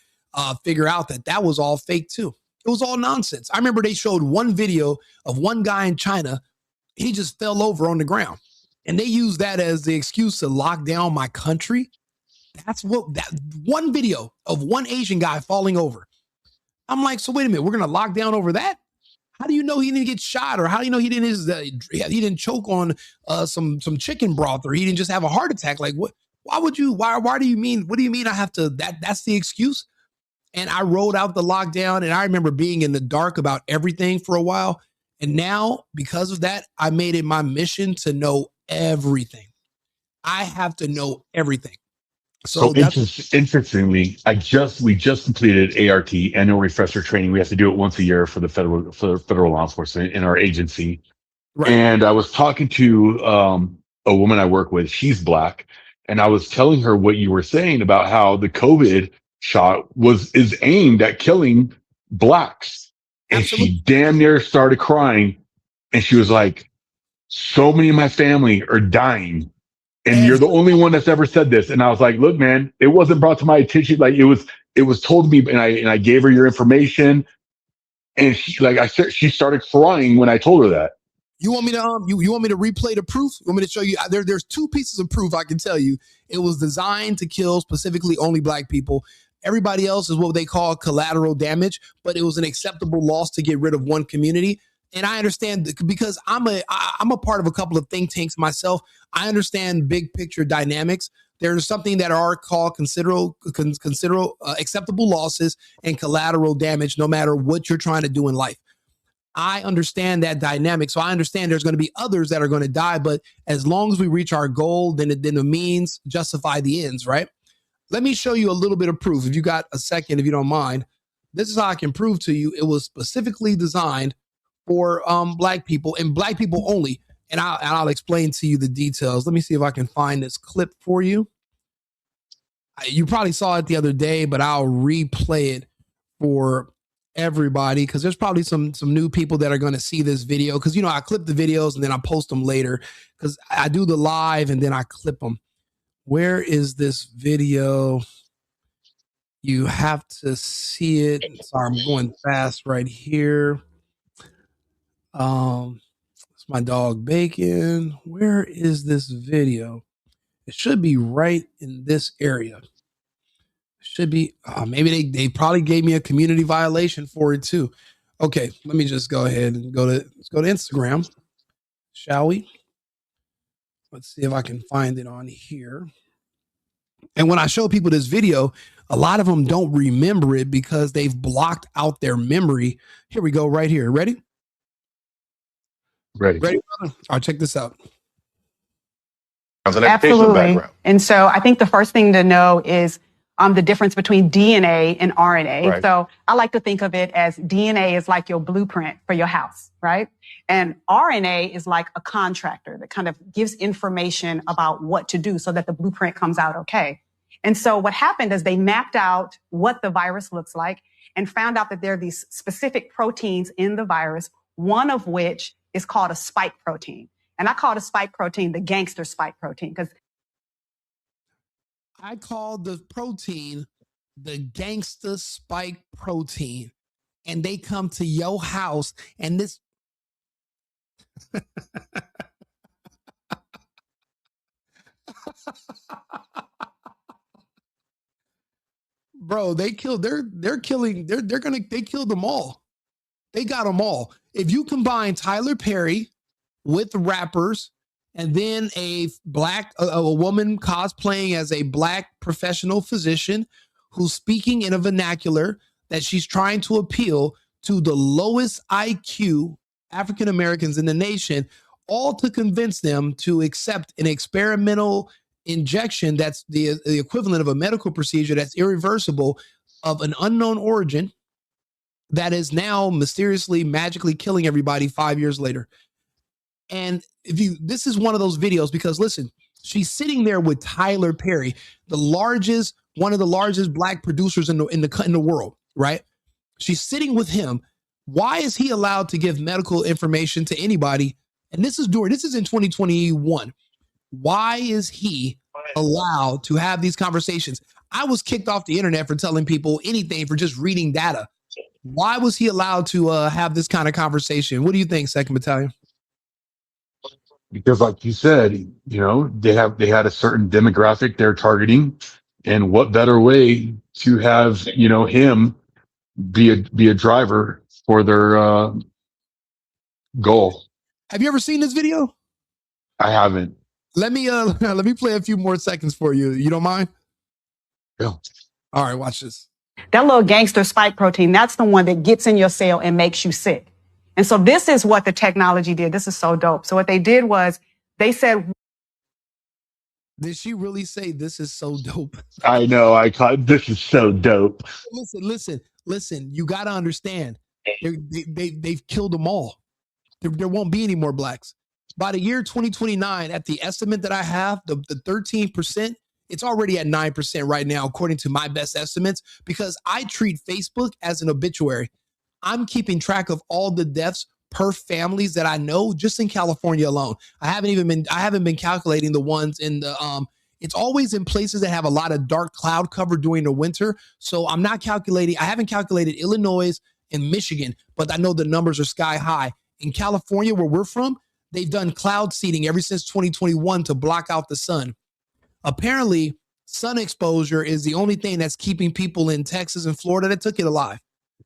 figure out that was all fake too. It was all nonsense. I remember they showed one video of one guy in China. He just fell over on the ground, and they used that as the excuse to lock down my country. That one video of one Asian guy falling over. I'm like, so wait a minute, we're gonna lock down over that? How do you know he didn't get shot, or how do you know he didn't choke on some chicken broth, or he didn't just have a heart attack? Like, what? Why would you? Why do you mean? What do you mean? I have to? That's the excuse. And I rolled out the lockdown, and I remember being in the dark about everything for a while. And now, because of that, I made it my mission to know everything. I have to know everything. So that's Interestingly, we just completed ART, annual refresher training. We have to do it once a year for the federal law enforcement in our agency. right. And I was talking to a woman I work with. She's Black, and I was telling her what you were saying about how the COVID shot is aimed at killing Blacks, and Absolutely. she damn near started crying. And she was like, "So many of my family are dying, and you're the only one that's ever said this." And I was like, "Look, man, it wasn't brought to my attention. Like it was told to me, and I gave her your information." And she started crying when I told her that. You want me to you want me to replay the proof? You want me to show you? There's two pieces of proof I can tell you. It was designed to kill specifically only Black people. Everybody else is what they call collateral damage, but it was an acceptable loss to get rid of one community. And I understand because I'm a part of a couple of think tanks myself. I understand big picture dynamics. There's something that are called acceptable losses and collateral damage, no matter what you're trying to do in life. I understand that dynamic. So I understand there's going to be others that are going to die, but as long as we reach our goal, then the means justify the ends, right? Let me show you a little bit of proof. If you got a second, if you don't mind, this is how I can prove to you it was specifically designed for Black people and Black people only. And I'll explain to you the details. Let me see if I can find this clip for you. You probably saw it the other day, but I'll replay it for everybody because there's probably some new people that are going to see this video because I clip the videos and then I post them later because I do the live and then I clip them. Where is this video? You have to see it. Sorry, I'm going fast right here. It's my dog Bacon. Where is this video? It should be right in this area. Should be maybe they probably gave me a community violation for it too. Okay, let me just go ahead and let's go to Instagram, shall we? Let's see if I can find it on here. And when I show people this video, a lot of them don't remember it because they've blocked out their memory. Here we go, right here. Ready? Ready, brother? All right, check this out. Absolutely. And so I think the first thing to know is the difference between DNA and RNA. Right. So I like to think of it as DNA is like your blueprint for your house, right? And RNA is like a contractor that kind of gives information about what to do so that the blueprint comes out okay. And so what happened is they mapped out what the virus looks like and found out that there are these specific proteins in the virus, one of which is called a spike protein. And I call the spike protein the gangster spike protein because I call the protein the gangster spike protein, and they come to your house and this. Bro, they killed. They're killing. They killed them all. They got them all. If you combine Tyler Perry with rappers and then a woman cosplaying as a Black professional physician who's speaking in a vernacular that she's trying to appeal to the lowest IQ African Americans in the nation, all to convince them to accept an experimental injection that's the equivalent of a medical procedure that's irreversible of an unknown origin that is now mysteriously, magically killing everybody 5 years later. And this is one of those videos because listen, she's sitting there with Tyler Perry, one of the largest Black producers in the world, right? She's sitting with him. Why is he allowed to give medical information to anybody? And this is in 2021. Why is he allowed to have these conversations? I was kicked off the internet for telling people anything for just reading data. Why was he allowed to have this kind of conversation? What do you think, 2nd Battalion? because like you said, they had a certain demographic they're targeting, and what better way to have him be a driver for their goal. Have you ever seen this video? I haven't. Let me play a few more seconds for you. You don't mind? Yeah. All right, watch this. that little gangster spike protein, that's the one that gets in your cell and makes you sick. And so this is what the technology did. This is so dope. So what they did was they said, Did she really say this is so dope? I know. I caught this is so dope. Listen. You got to understand. They've killed them all. There won't be any more blacks. By the year 2029, at the estimate that I have, the 13%, it's already at 9% right now, according to my best estimates, because I treat Facebook as an obituary. I'm keeping track of all the deaths per families that I know just in California alone. I haven't been calculating the ones in the it's always in places that have a lot of dark cloud cover during the winter. So I'm not calculating. I haven't calculated Illinois and Michigan, but I know the numbers are sky high. In California, where we're from, they've done cloud seeding ever since 2021 to block out the sun. Apparently, sun exposure is the only thing that's keeping people in Texas and Florida that took it alive.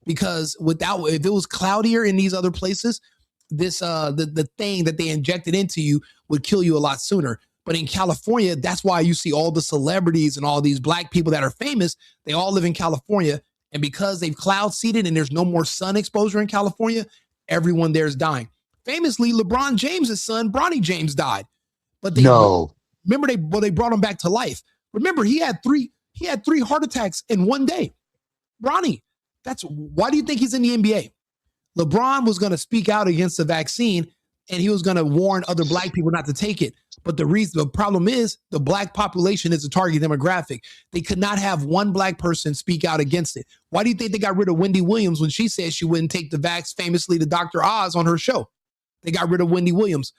Because if it was cloudier in these other places, this the thing that they injected into you would kill you a lot sooner. But in California, that's why you see all the celebrities and all these black people that are famous. They all live in California. And because they've cloud seeded and there's no more sun exposure in California, everyone there is dying. Famously, LeBron James' son, Bronny James, died. But they brought him back to life. Remember, he had three heart attacks in one day. Bronny, why do you think he's in the NBA? LeBron was going to speak out against the vaccine, and he was going to warn other black people not to take it. But the problem is the black population is a target demographic. They could not have one black person speak out against it. Why do you think they got rid of Wendy Williams when she said she wouldn't take the vax, famously to Dr. Oz on her show? They got rid of Wendy Williams.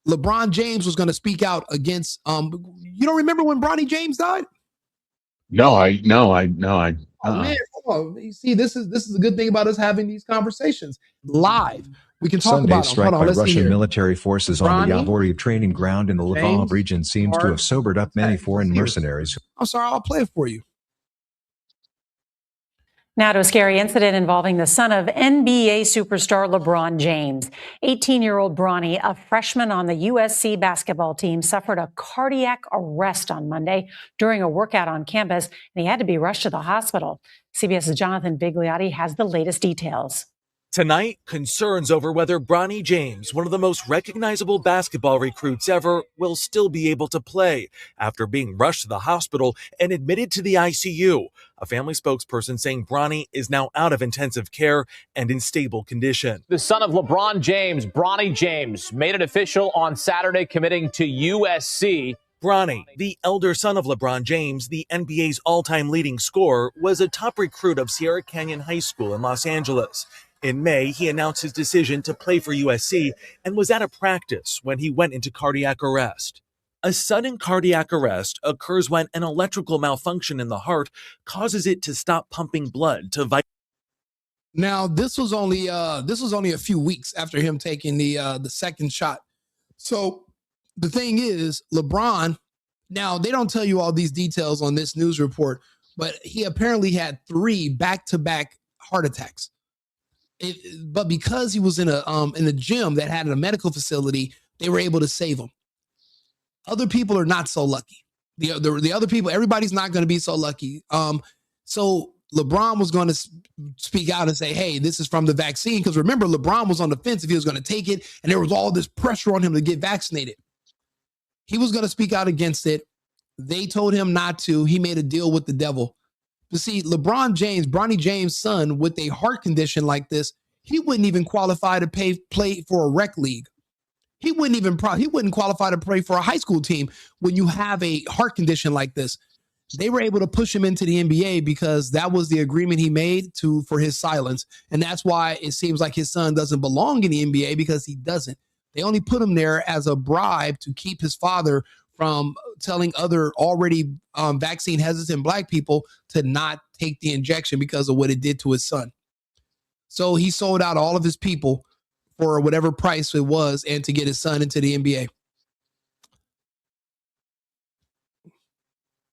LeBron James was going to speak out against, you don't remember when Bronny James died? No. Oh man, you see, this is a good thing about us having these conversations live. We can talk Sunday's about them. strike Hold on, by let's see Russian here. military forces on the Bronny Yavory training ground in the Lvov James region seems to Hart have sobered up many attack. foreign Let's hear it. mercenaries. I'm sorry, I'll play it for you. Now to a scary incident involving the son of NBA superstar LeBron James. 18-year-old Bronny, a freshman on the USC basketball team, suffered a cardiac arrest on Monday during a workout on campus, and he had to be rushed to the hospital. CBS's Jonathan Bigliotti has the latest details. Tonight, concerns over whether Bronny James, one of the most recognizable basketball recruits ever, will still be able to play after being rushed to the hospital and admitted to the ICU. A family spokesperson saying Bronny is now out of intensive care and in stable condition. The son of LeBron James, Bronny James, made it official on Saturday, committing to USC. Bronny, the elder son of LeBron James, the NBA's all-time leading scorer, was a top recruit of Sierra Canyon High School in Los Angeles. In May, he announced his decision to play for USC and was at a practice when he went into cardiac arrest. A sudden cardiac arrest occurs when an electrical malfunction in the heart causes it to stop pumping blood to vital. Now, this was only a few weeks after him taking the second shot. So the thing is, LeBron, now they don't tell you all these details on this news report, but he apparently had 3 back-to-back heart attacks. But because he was in a gym that had a medical facility, they were able to save him. Other people are not so lucky. The other people, everybody's not going to be so lucky. So LeBron was going to speak out and say, hey, this is from the vaccine. Because remember, LeBron was on the fence if he was going to take it, and there was all this pressure on him to get vaccinated. He was going to speak out against it. They told him not to. He made a deal with the devil. You see, LeBron James, Bronny James' son, with a heart condition like this, he wouldn't even qualify to play for a rec league. He wouldn't qualify to play for a high school team when you have a heart condition like this. They were able to push him into the NBA because that was the agreement he made for his silence. And that's why it seems like his son doesn't belong in the NBA, because he doesn't. They only put him there as a bribe to keep his father from telling other already vaccine hesitant black people to not take the injection because of what it did to his son. So he sold out all of his people for whatever price it was, and to get his son into the NBA.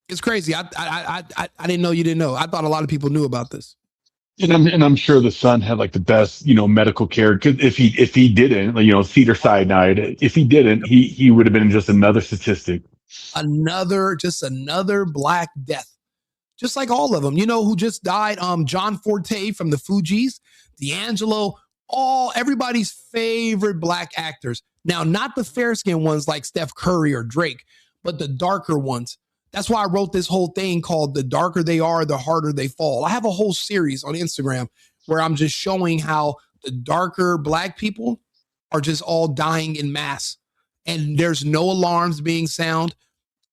It's crazy. I didn't know you didn't know. I thought a lot of people knew about this. And I'm sure the son had like the best, medical care. Because if he didn't, cedar cyanide, if he didn't, he would have been just another statistic. Another black death. Just like all of them. You know who just died? John Forte from the Fugees, D'Angelo, everybody's favorite black actors. Now, not the fair-skinned ones like Steph Curry or Drake, but the darker ones. That's why I wrote this whole thing called "The Darker They Are, the Harder They Fall." I have a whole series on Instagram where I'm just showing how the darker black people are just all dying in mass, and there's no alarms being sound.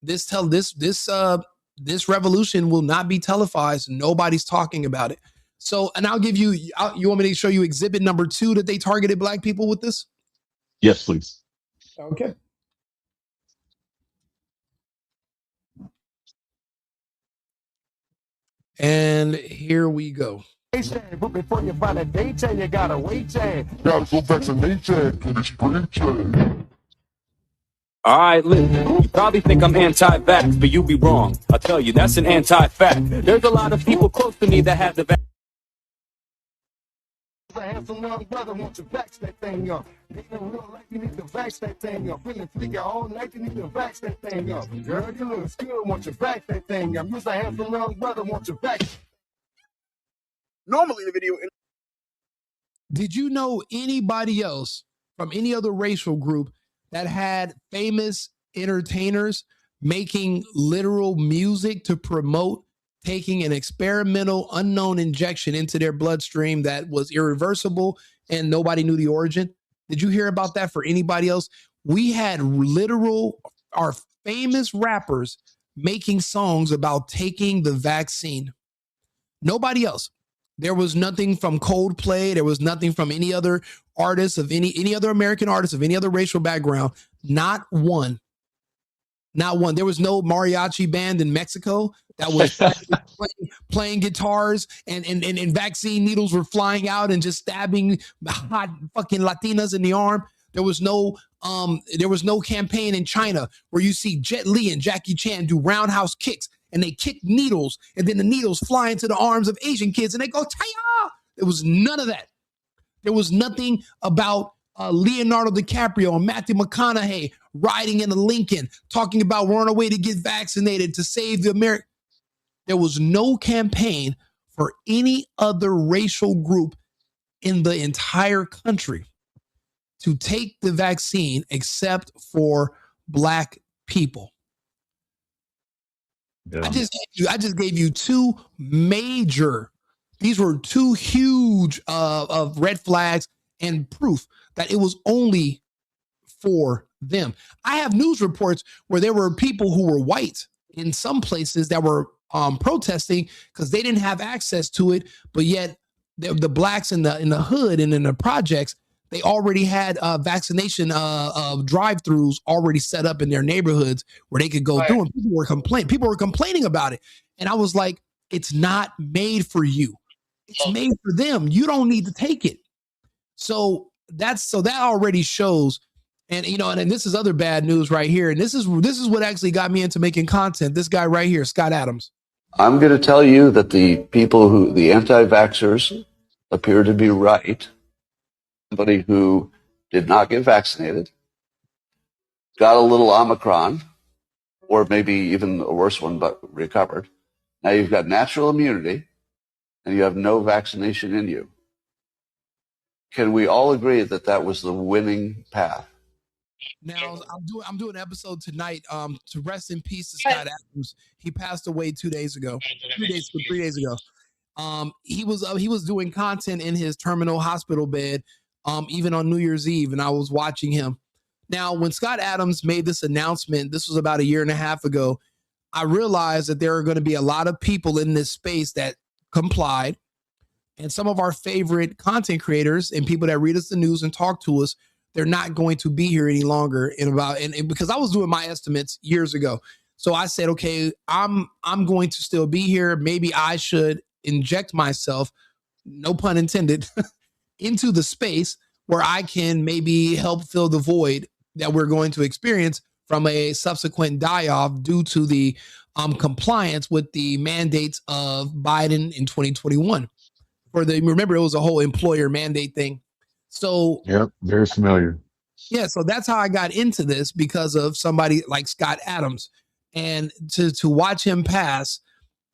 This revolution will not be televised. Nobody's talking about it. So, and I'll give you. You want me to show you exhibit number 2 that they targeted black people with this? Yes, please. Okay. And here we go. But before you find a date, you gotta wait. Gotta go vaccinate and it's great. All right, listen, you probably think I'm anti-vax, but you be wrong. I'll tell you, that's an anti-fact. There's a lot of people close to me that have the vaccine. A handsome young brother wants to vax that thing up. Nigga real like you need to vax that thing up. Feeling freaky all night, you need to vax that thing up. Girl, you look good, want to vax that thing up. You's a handsome young brother wants to vax. Normally the video. Did you know anybody else from any other racial group that had famous entertainers making literal music to promote taking an experimental unknown injection into their bloodstream that was irreversible and nobody knew the origin? Did you hear about that for anybody else? We had our famous rappers making songs about taking the vaccine. Nobody else. There was nothing from Coldplay. There was nothing from any other artists of any other American artists of any other racial background. Not one. Not one. There was no mariachi band in Mexico that was playing guitars and vaccine needles were flying out and just stabbing hot fucking Latinas in the arm. There was no campaign in China where you see Jet Li and Jackie Chan do roundhouse kicks and they kick needles and then the needles fly into the arms of Asian kids and they go, Taya! There was none of that. There was nothing about Leonardo DiCaprio and Matthew McConaughey riding in a Lincoln talking about we're on our way to get vaccinated to save the American. There was no campaign for any other racial group in the entire country to take the vaccine except for black people. Yeah. I just gave you two major. These were two huge of red flags and proof that it was only for them. I have news reports where there were people who were white in some places that were protesting because they didn't have access to it, but yet the blacks in the hood and in the projects, they already had vaccination drive-throughs already set up in their neighborhoods where they could go through, and people were complaining about it. And I was like, it's not made for you. It's made for them. You don't need to take it. So that already shows. And and this is other bad news right here. And this is what actually got me into making content. This guy right here, Scott Adams. I'm going to tell you that the anti-vaxxers appear to be right. Somebody who did not get vaccinated, got a little Omicron, or maybe even a worse one, but recovered. Now you've got natural immunity, and you have no vaccination in you. Can we all agree that that was the winning path? Now I'm doing an episode tonight to rest in peace to Scott Adams. He passed away 2 days ago. 3 days ago. He was doing content in his terminal hospital bed, even on New Year's Eve, and I was watching him. Now, when Scott Adams made this announcement, this was about a year and a half ago, I realized that there are going to be a lot of people in this space that complied, and some of our favorite content creators and people that read us the news and talk to us, they're not going to be here any longer and because I was doing my estimates years ago. So I said, okay, I'm going to still be here. Maybe I should inject myself, no pun intended, into the space where I can maybe help fill the void that we're going to experience from a subsequent die-off due to the compliance with the mandates of Biden in 2021. Remember, it was a whole employer mandate thing. So yep, very familiar. Yeah, so that's how I got into this, because of somebody like Scott Adams. And to watch him pass,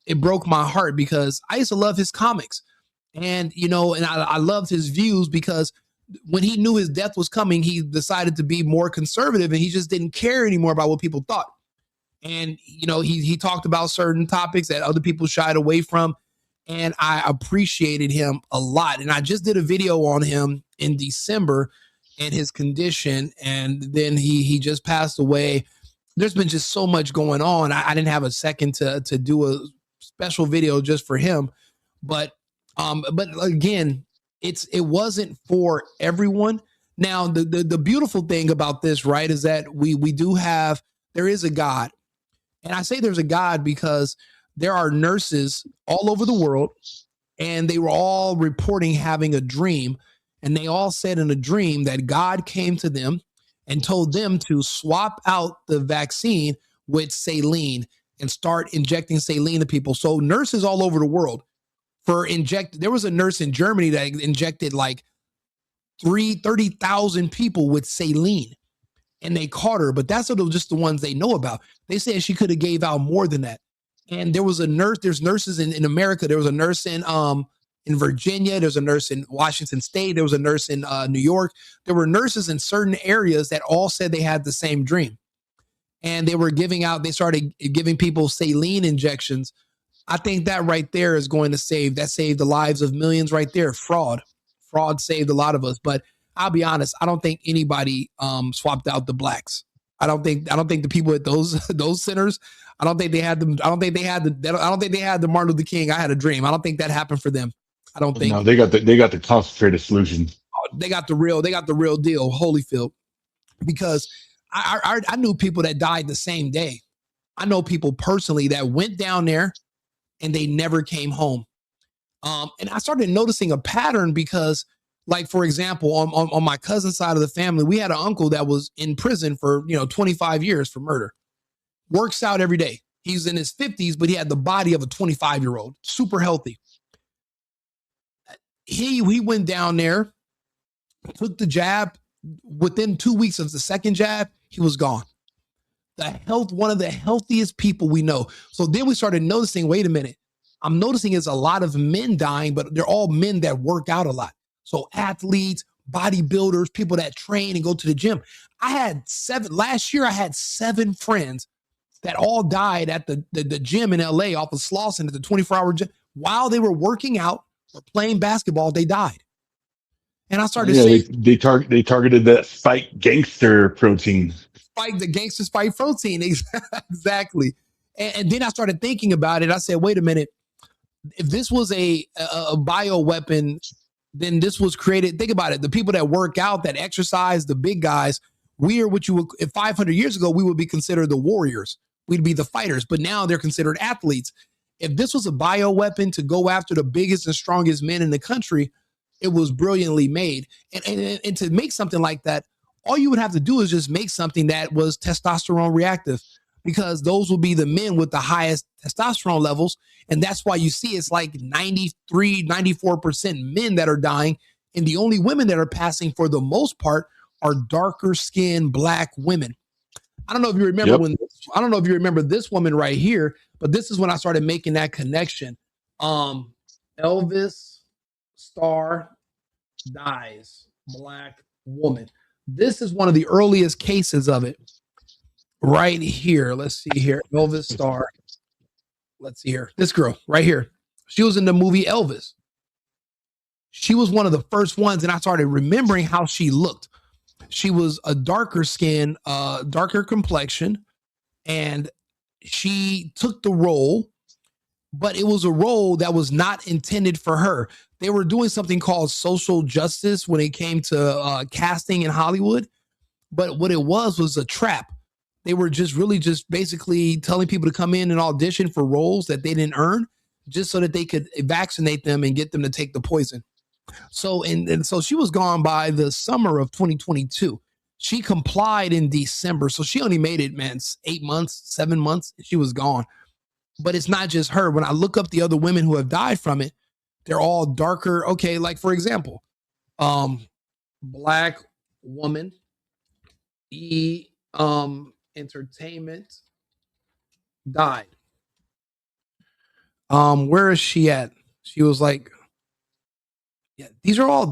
it broke my heart, because I used to love his comics. And, and I loved his views, because when he knew his death was coming, he decided to be more conservative, and he just didn't care anymore about what people thought. And, he talked about certain topics that other people shied away from. And I appreciated him a lot. And I just did a video on him in December and his condition. And then he just passed away. There's been just so much going on. I didn't have a second to do a special video just for him. But again, it wasn't for everyone. Now, the beautiful thing about this, right, is that there is a God. And I say there's a God because there are nurses all over the world, and they were all reporting having a dream. And they all said in a dream that God came to them and told them to swap out the vaccine with saline and start injecting saline to people. So nurses all over the world there was a nurse in Germany that injected like 30,000 people with saline, and they caught her, but that's just the ones they know about. They said she could have gave out more than that. And there's nurses in America. There was a nurse in Virginia. There's a nurse in Washington State. There was a nurse in New York. There were nurses in certain areas that all said they had the same dream. And they started giving people saline injections. I think that right there is going to saved the lives of millions right there. Fraud saved a lot of us. But I'll be honest, I don't think anybody swapped out the blacks. I don't think the people at those centers, I don't think they had them. I don't think they had the Martin Luther King, I had a dream. I don't think that happened for them. I don't think. No, they got the concentrated solution. They got the real deal, Holyfield. Because I knew people that died the same day. I know people personally that went down there and they never came home. And I started noticing a pattern because, like, for example, on my cousin's side of the family, we had an uncle that was in prison for 25 years for murder. Works out every day. He's in his 50s, but he had the body of a 25-year-old, super healthy. He went down there, took the jab. Within 2 weeks of the second jab, he was gone. One of the healthiest people we know. So then we started noticing, wait a minute, I'm noticing it's a lot of men dying, but they're all men that work out a lot. So athletes, bodybuilders, people that train and go to the gym. Last year I had 7 friends that all died at the gym in LA off of Slauson at the 24-hour gym. While they were working out or playing basketball, they died. And I started saying they targeted that spike gangster protein. The gangster spike protein. Exactly. And then I started thinking about it. I said, wait a minute. If this was a bioweapon, then this was created. Think about it. The people that work out, that exercise, the big guys, we are what you would, if 500 years ago, we would be considered the warriors. We'd be the fighters, but now they're considered athletes. If this was a bioweapon to go after the biggest and strongest men in the country, it was brilliantly made. And to make something like that, all you would have to do is just make something that was testosterone reactive, because those will be the men with the highest testosterone levels. And that's why you see it's like 93, 94% men that are dying. And the only women that are passing for the most part are darker skinned Black women. I don't know if you remember I don't know if you remember this woman right here, but this is when I started making that connection. Elvis star dies, Black woman. This is one of the earliest cases of it right here. Let's see here. Elvis star. Let's see here. This girl right here. She was in the movie Elvis. She was one of the first ones, and I started remembering how she looked. She was a darker skin, darker complexion, and she took the role, but it was a role that was not intended for her. They were doing something called social justice when it came to casting in Hollywood, but what it was a trap. They were just basically telling people to come in and audition for roles that they didn't earn, just so that they could vaccinate them and get them to take the poison. So, and so she was gone by the summer of 2022. She complied in December. So she only made it, 8 months, 7 months. She was gone. But it's not just her. When I look up the other women who have died from it, they're all darker. Okay, like for example, Black woman, entertainment, died. Where is she at? She was like, yeah, these are all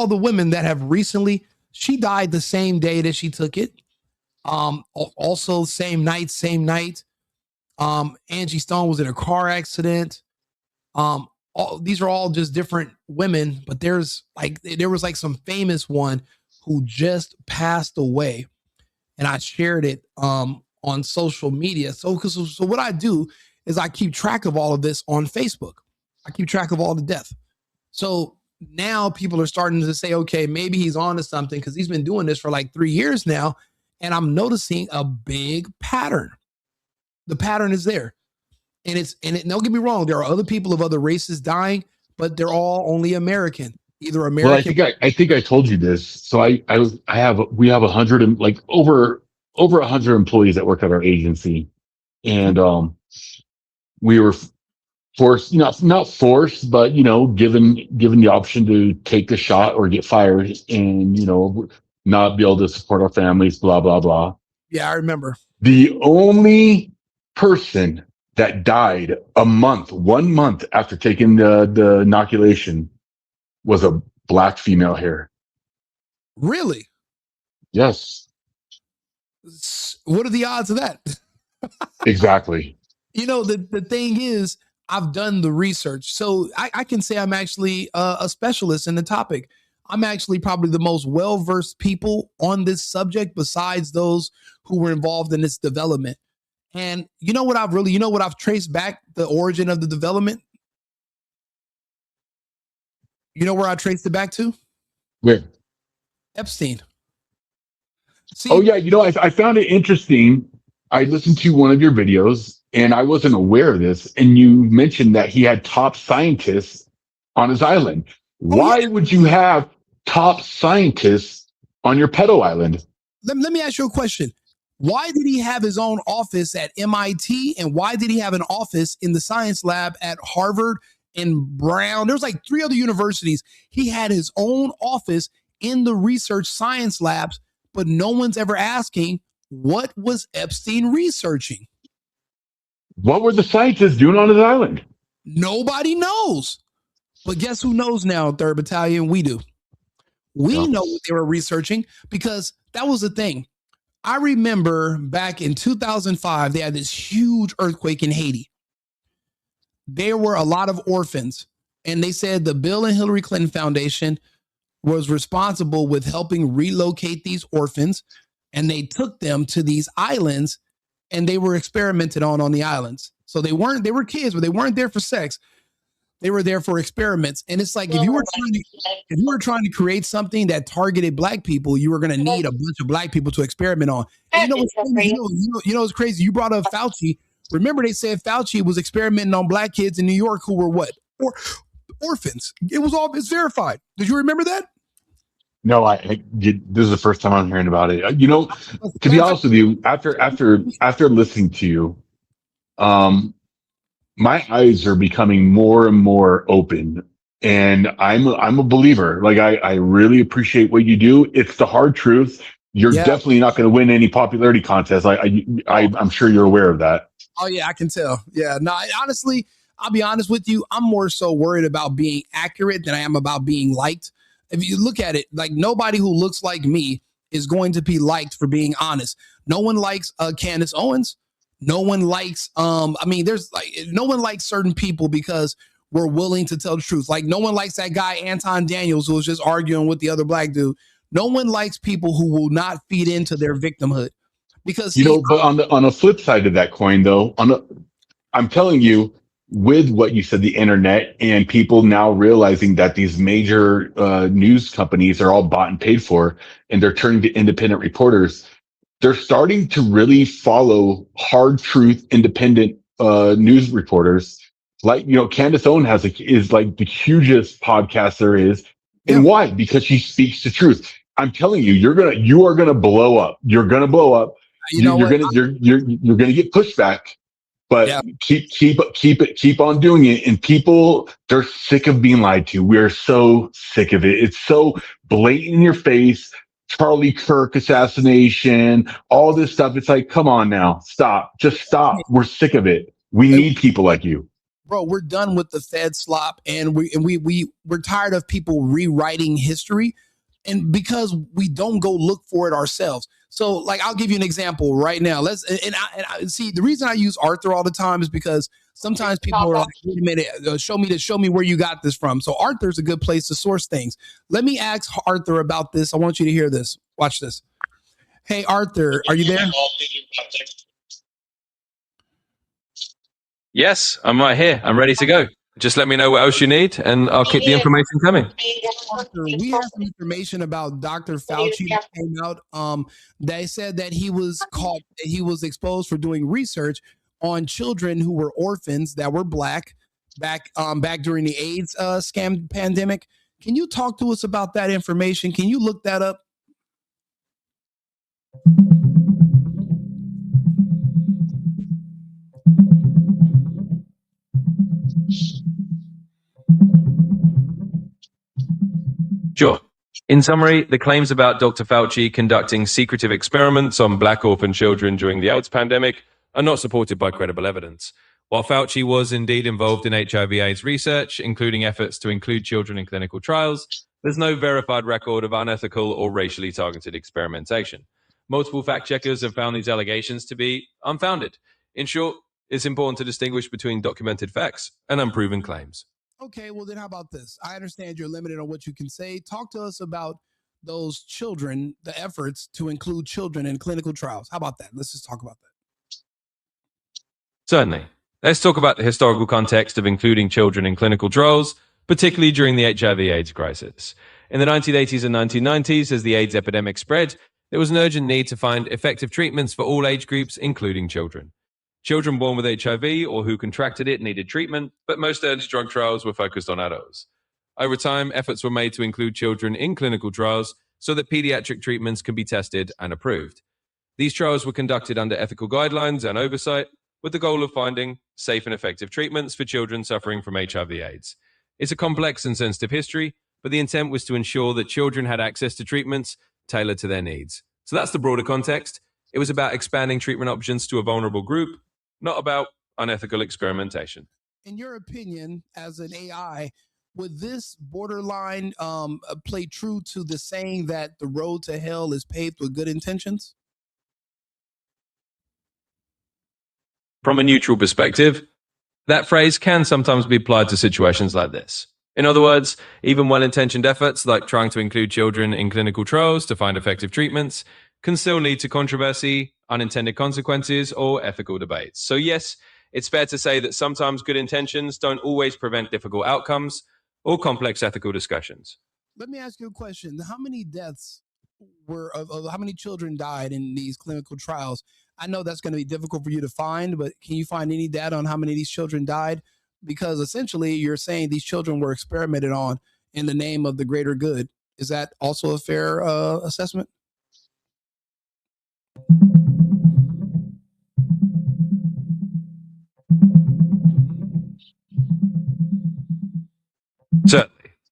the women that have recently, she died the same day that she took it. Also same night. Angie Stone was in a car accident. These are all just different women, but there was like some famous one who just passed away, and I shared it on social media. So what I do is I keep track of all of this on Facebook. I keep track of all the death. So now people are starting to say, okay, maybe he's on to something because he's been doing this for like 3 years now, and I'm noticing a big pattern. The pattern is there. And don't get me wrong, there are other people of other races dying, but they're all only American, either American. Well, I think I told you this. So we have 100 and like over 100 employees that work at our agency, and we were forced, not forced, but given the option to take the shot or get fired, and not be able to support our families, blah blah blah. Yeah, I remember. The only person that died 1 month after taking the inoculation was a black female here. Really? Yes. What are the odds of that? Exactly. The thing is, I've done the research. So I can say I'm actually a specialist in the topic. I'm actually probably the most well-versed people on this subject besides those who were involved in its development. And what I've traced back the origin of the development? You know where I traced it back to? Where? Epstein. See, I found it interesting. I listened to one of your videos and I wasn't aware of this. And you mentioned that he had top scientists on his island. Why would you have top scientists on your pedo island? Let me ask you a question. Why did he have his own office at MIT? And why did he have an office in the science lab at Harvard and Brown? There's like 3 other universities. He had his own office in the research science labs, but no one's ever asking, what was Epstein researching? What were the scientists doing on his island? Nobody knows. But guess who knows now, 3rd Battalion? We do. We know what they were researching because that was the thing. I remember back in 2005, they had this huge earthquake in Haiti. There were a lot of orphans, and they said the Bill and Hillary Clinton Foundation was responsible with helping relocate these orphans, and they took them to these islands, and they were experimented on the islands. So they were kids, but they weren't there for sex. They were there for experiments. And it's like, if you were trying to create something that targeted black people, you were going to need a bunch of black people to experiment on. And what's crazy? What's crazy? You brought up Fauci. Remember, they said Fauci was experimenting on black kids in New York who were what? Orphans. It's verified. Did you remember that? No, this is the first time I'm hearing about it. To be honest with you, after listening to you, my eyes are becoming more and more open, and I'm a believer. Like I really appreciate what you do. It's the hard truth. You're definitely not going to win any popularity contest. I'm sure you're aware of that. Oh yeah, I can tell. Yeah, no, honestly, I'll be honest with you. I'm more so worried about being accurate than I am about being liked. If you look at it, like nobody who looks like me is going to be liked for being honest. No one likes Candace Owens. No one likes, there's like, no one likes certain people because we're willing to tell the truth. Like no one likes that guy, Anton Daniels, who was just arguing with the other black dude. No one likes people who will not feed into their victimhood because, but on the flip side of that coin though, I'm telling you, with what you said, the internet and people now realizing that these major news companies are all bought and paid for, and they're turning to independent reporters. They're starting to really follow hard truth, independent news reporters. Like, Candace Owens is like the hugest podcast there is. And why? Because she speaks the truth. I'm telling you, you are gonna blow up. You're gonna blow up. You're gonna get pushback. But keep on doing it. And people, they're sick of being lied to. We're so sick of it. It's so blatant in your face. Charlie Kirk assassination, all this stuff. It's like, come on now, stop. Just stop. We're sick of it. We need people like you. Bro, we're done with the Fed slop, and we're tired of people rewriting history, and because we don't go look for it ourselves. So, like, I'll give you an example right now. See, the reason I use Arthur all the time is because sometimes people are like, wait a minute, show me where you got this from. So Arthur's a good place to source things. Let me ask Arthur about this. I want you to hear this. Watch this. Hey, Arthur, are you there? Yes, I'm right here. I'm ready to go. Just let me know what else you need, and I'll keep the information coming. Arthur, we have some information about Dr. Fauci that came out. They said that he was caught, that he was exposed for doing research on children who were orphans that were black back during the AIDS scam pandemic. Can you talk to us about that information? Can you look that up? Sure. In summary, the claims about Dr. Fauci conducting secretive experiments on black orphan children during the AIDS pandemic are not supported by credible evidence. While Fauci was indeed involved in HIV/AIDS research, including efforts to include children in clinical trials, there's no verified record of unethical or racially targeted experimentation. Multiple fact checkers have found these allegations to be unfounded. In short, it's important to distinguish between documented facts and unproven claims. Okay, well then how about this? I understand you're limited on what you can say. Talk to us about those children, the efforts to include children in clinical trials. How about that? Let's just talk about that. Certainly. Let's talk about the historical context of including children in clinical trials, particularly during the HIV/AIDS crisis. In the 1980s and 1990s, as the AIDS epidemic spread, there was an urgent need to find effective treatments for all age groups, including children. Children born with HIV or who contracted it needed treatment, but most early drug trials were focused on adults. Over time, efforts were made to include children in clinical trials so that pediatric treatments can be tested and approved. These trials were conducted under ethical guidelines and oversight, with the goal of finding safe and effective treatments for children suffering from HIV/AIDS. It's a complex and sensitive history, but the intent was to ensure that children had access to treatments tailored to their needs. So that's the broader context. It was about expanding treatment options to a vulnerable group, not about unethical experimentation. In your opinion, as an AI, would this borderline play true to the saying that the road to hell is paved with good intentions? From a neutral perspective, that phrase can sometimes be applied to situations like this. In other words, even well-intentioned efforts like trying to include children in clinical trials to find effective treatments can still lead to controversy, unintended consequences, or ethical debates. So yes, it's fair to say that sometimes good intentions don't always prevent difficult outcomes or complex ethical discussions. Let me ask you a question. How many deaths how many children died in these clinical trials? I know that's going to be difficult for you to find, but can you find any data on how many of these children died? Because essentially you're saying these children were experimented on in the name of the greater good. Is that also a fair assessment? Certainly.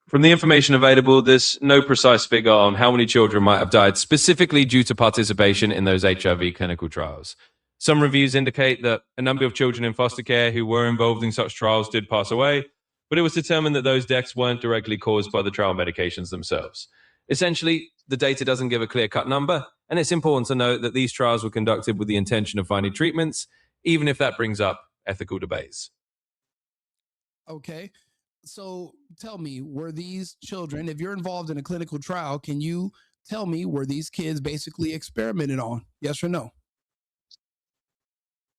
From the information available, there's no precise figure on how many children might have died specifically due to participation in those HIV clinical trials. Some reviews indicate that a number of children in foster care who were involved in such trials did pass away, but it was determined that those deaths weren't directly caused by the trial medications themselves. Essentially, the data doesn't give a clear-cut number, and it's important to note that these trials were conducted with the intention of finding treatments, even if that brings up ethical debates. Okay. So tell me, were these children, if you're involved in a clinical trial, can you tell me, were these kids basically experimented on? Yes or no?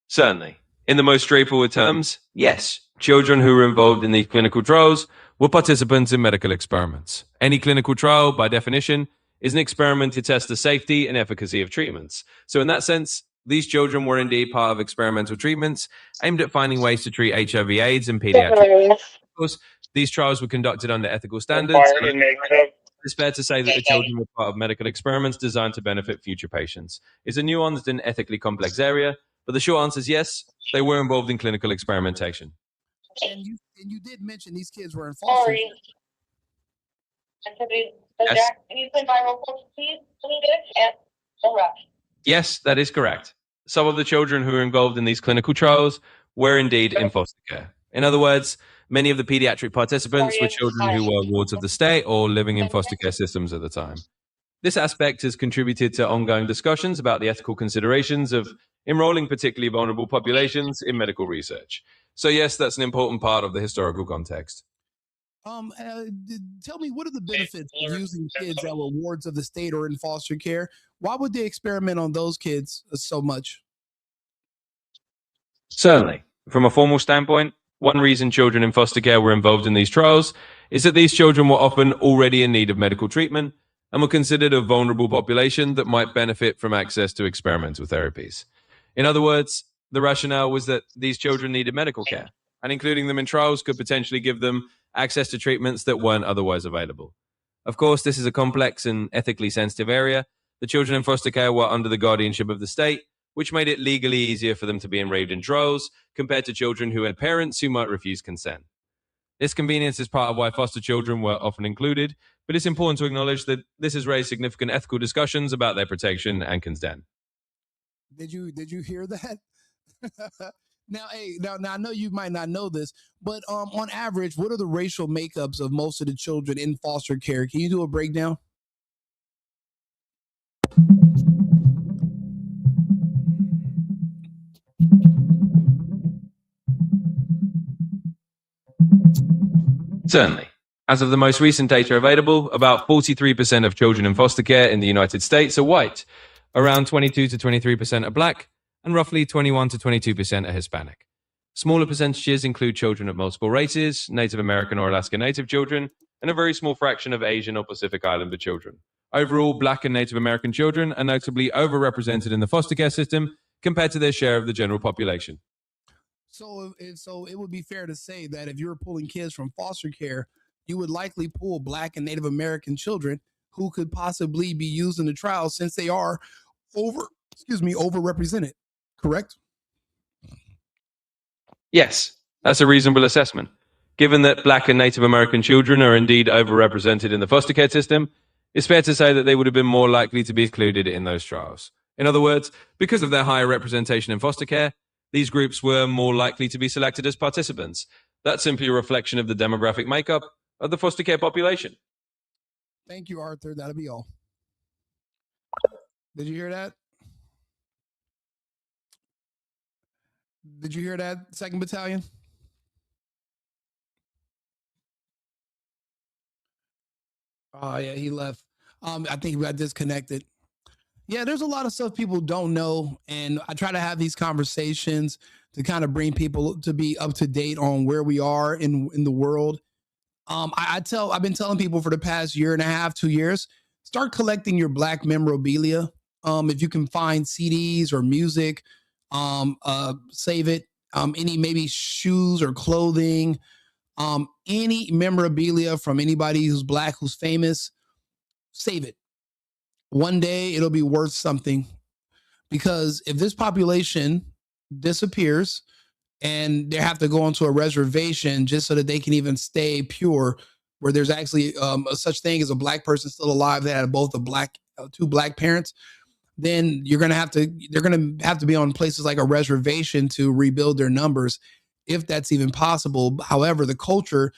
Certainly. In the most straightforward terms, yes. Children who were involved in these clinical trials were participants in medical experiments. Any clinical trial, by definition, is an experiment to test the safety and efficacy of treatments. So in that sense, these children were indeed part of experimental treatments aimed at finding ways to treat HIV/AIDS in pediatrics. Of course, these trials were conducted under ethical standards. It's fair to say that the children were part of medical experiments designed to benefit future patients. It's a nuanced and ethically complex area, but the short answer is yes, they were involved in clinical experimentation. And you did mention these kids were in foster care. Yes. Yes, that is correct. Some of the children who were involved in these clinical trials were indeed in foster care. In other words, many of the pediatric participants were children who were wards of the state or living in foster care systems at the time. This aspect has contributed to ongoing discussions about the ethical considerations of enrolling particularly vulnerable populations in medical research. So yes, that's an important part of the historical context. Tell me, what are the benefits of using kids that were wards of the state or in foster care? Why would they experiment on those kids so much? Certainly. From a formal standpoint, one reason children in foster care were involved in these trials is that these children were often already in need of medical treatment and were considered a vulnerable population that might benefit from access to experimental therapies. In other words, the rationale was that these children needed medical care, and including them in trials could potentially give them access to treatments that weren't otherwise available. Of course, this is a complex and ethically sensitive area. The children in foster care were under the guardianship of the state, which made it legally easier for them to be enrolled in trials compared to children who had parents who might refuse consent. This convenience is part of why foster children were often included, but it's important to acknowledge that this has raised significant ethical discussions about their protection and consent. Did you hear that? Now, I know you might not know this, but on average, what are the racial makeups of most of the children in foster care? Can you do a breakdown? Certainly. As of the most recent data available, about 43% of children in foster care in the United States are white, around 22 to 23% are black, and roughly 21 to 22% are Hispanic. Smaller percentages include children of multiple races, Native American or Alaska Native children, and a very small fraction of Asian or Pacific Islander children. Overall, black and Native American children are notably overrepresented in the foster care system compared to their share of the general population. So it would be fair to say that if you were pulling kids from foster care, you would likely pull black and Native American children who could possibly be used in the trial since they are overrepresented. Correct? Yes, that's a reasonable assessment. Given that black and Native American children are indeed overrepresented in the foster care system, it's fair to say that they would have been more likely to be included in those trials. In other words, because of their higher representation in foster care, these groups were more likely to be selected as participants. That's simply a reflection of the demographic makeup of the foster care population. Thank you, Arthur. That'll be all. Did you hear that? Did you hear that, 2nd Battalion? Oh, yeah, he left. I think we got disconnected. Yeah, there's a lot of stuff people don't know, and I try to have these conversations to kind of bring people to be up to date on where we are in the world. I've been telling people for the past year and a half, 2 years, start collecting your black memorabilia. If you can find CDs or music, save it. Any maybe shoes or clothing, any memorabilia from anybody who's black, who's famous, save it. One day it'll be worth something, because if this population disappears and they have to go onto a reservation just so that they can even stay pure, where there's actually a such thing as a black person still alive that had both two black parents, then they're going to have to be on places like a reservation to rebuild their numbers, if that's even possible. However, the culture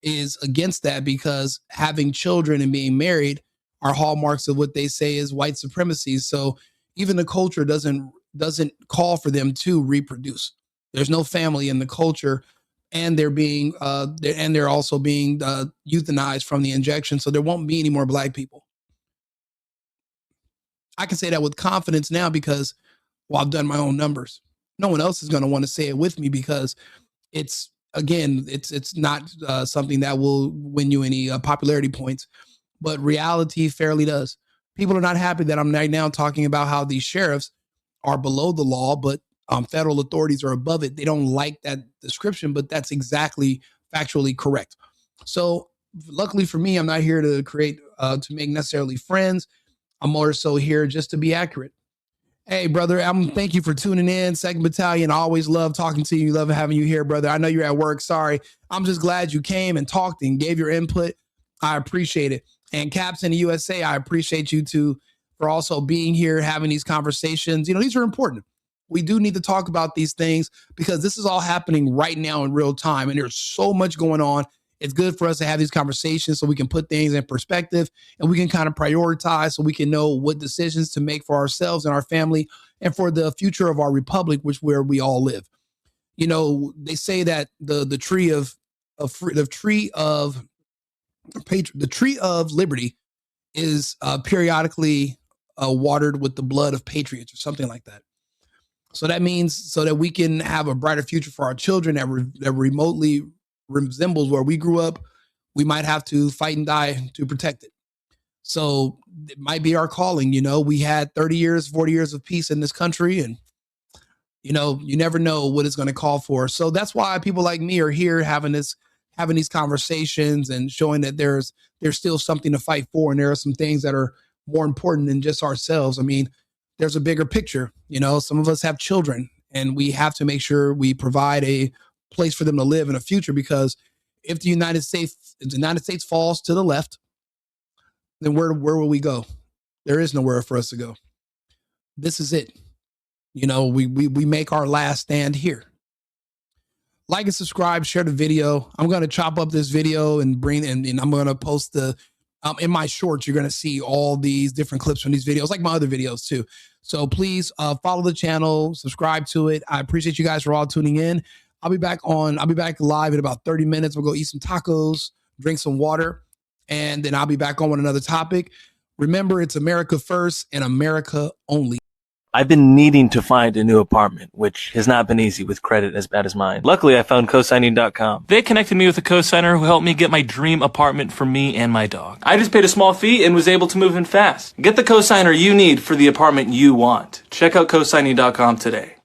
is against that, because having children and being married are hallmarks of what they say is white supremacy. So even the culture doesn't call for them to reproduce. There's no family in the culture, and they're also being euthanized from the injection. So there won't be any more black people. I can say that with confidence now because, well, I've done my own numbers. No one else is going to want to say it with me, because it's not something that will win you any popularity points, but reality fairly does. People are not happy that I'm right now talking about how these sheriffs are below the law, but federal authorities are above it. They don't like that description, but that's exactly factually correct. So luckily for me, I'm not here to to make necessarily friends. I'm more so here just to be accurate. Hey, brother, thank you for tuning in. 2nd Battalion, I always love talking to you. Love having you here, brother. I know you're at work. Sorry. I'm just glad you came and talked and gave your input. I appreciate it. And Caps in the USA, I appreciate you too for also being here, having these conversations. These are important. We do need to talk about these things because this is all happening right now in real time. And there's so much going on It's good for us to have these conversations so we can put things in perspective and we can kind of prioritize so we can know what decisions to make for ourselves and our family and for the future of our republic, where we all live. You know, they say that the tree of liberty is periodically watered with the blood of patriots or something like that. So that means so that we can have a brighter future for our children that remotely resembles where we grew up, we might have to fight and die to protect it. So it might be our calling. You know, we had 30 years, 40 years of peace in this country, and you know, you never know what it's going to call for. So that's why people like me are here having these conversations and showing that there's still something to fight for, and there are some things that are more important than just ourselves. I mean, there's a bigger picture. You know, some of us have children, and we have to make sure we provide a place for them to live in a future, because if the United States falls to the left, then where will we go? There is nowhere for us to go. This is it. You know, we make our last stand here. Like and subscribe, share the video. I'm going to chop up this video and I'm going to post in my shorts. You're going to see all these different clips from these videos, like my other videos too. So please follow the channel, subscribe to it. I appreciate you guys for all tuning in. I'll be back live in about 30 minutes. We'll go eat some tacos, drink some water, and then I'll be back on with another topic. Remember, it's America first and America only. I've been needing to find a new apartment, which has not been easy with credit as bad as mine. Luckily, I found cosigning.com. They connected me with a cosigner who helped me get my dream apartment for me and my dog. I just paid a small fee and was able to move in fast. Get the cosigner you need for the apartment you want. Check out cosigning.com today.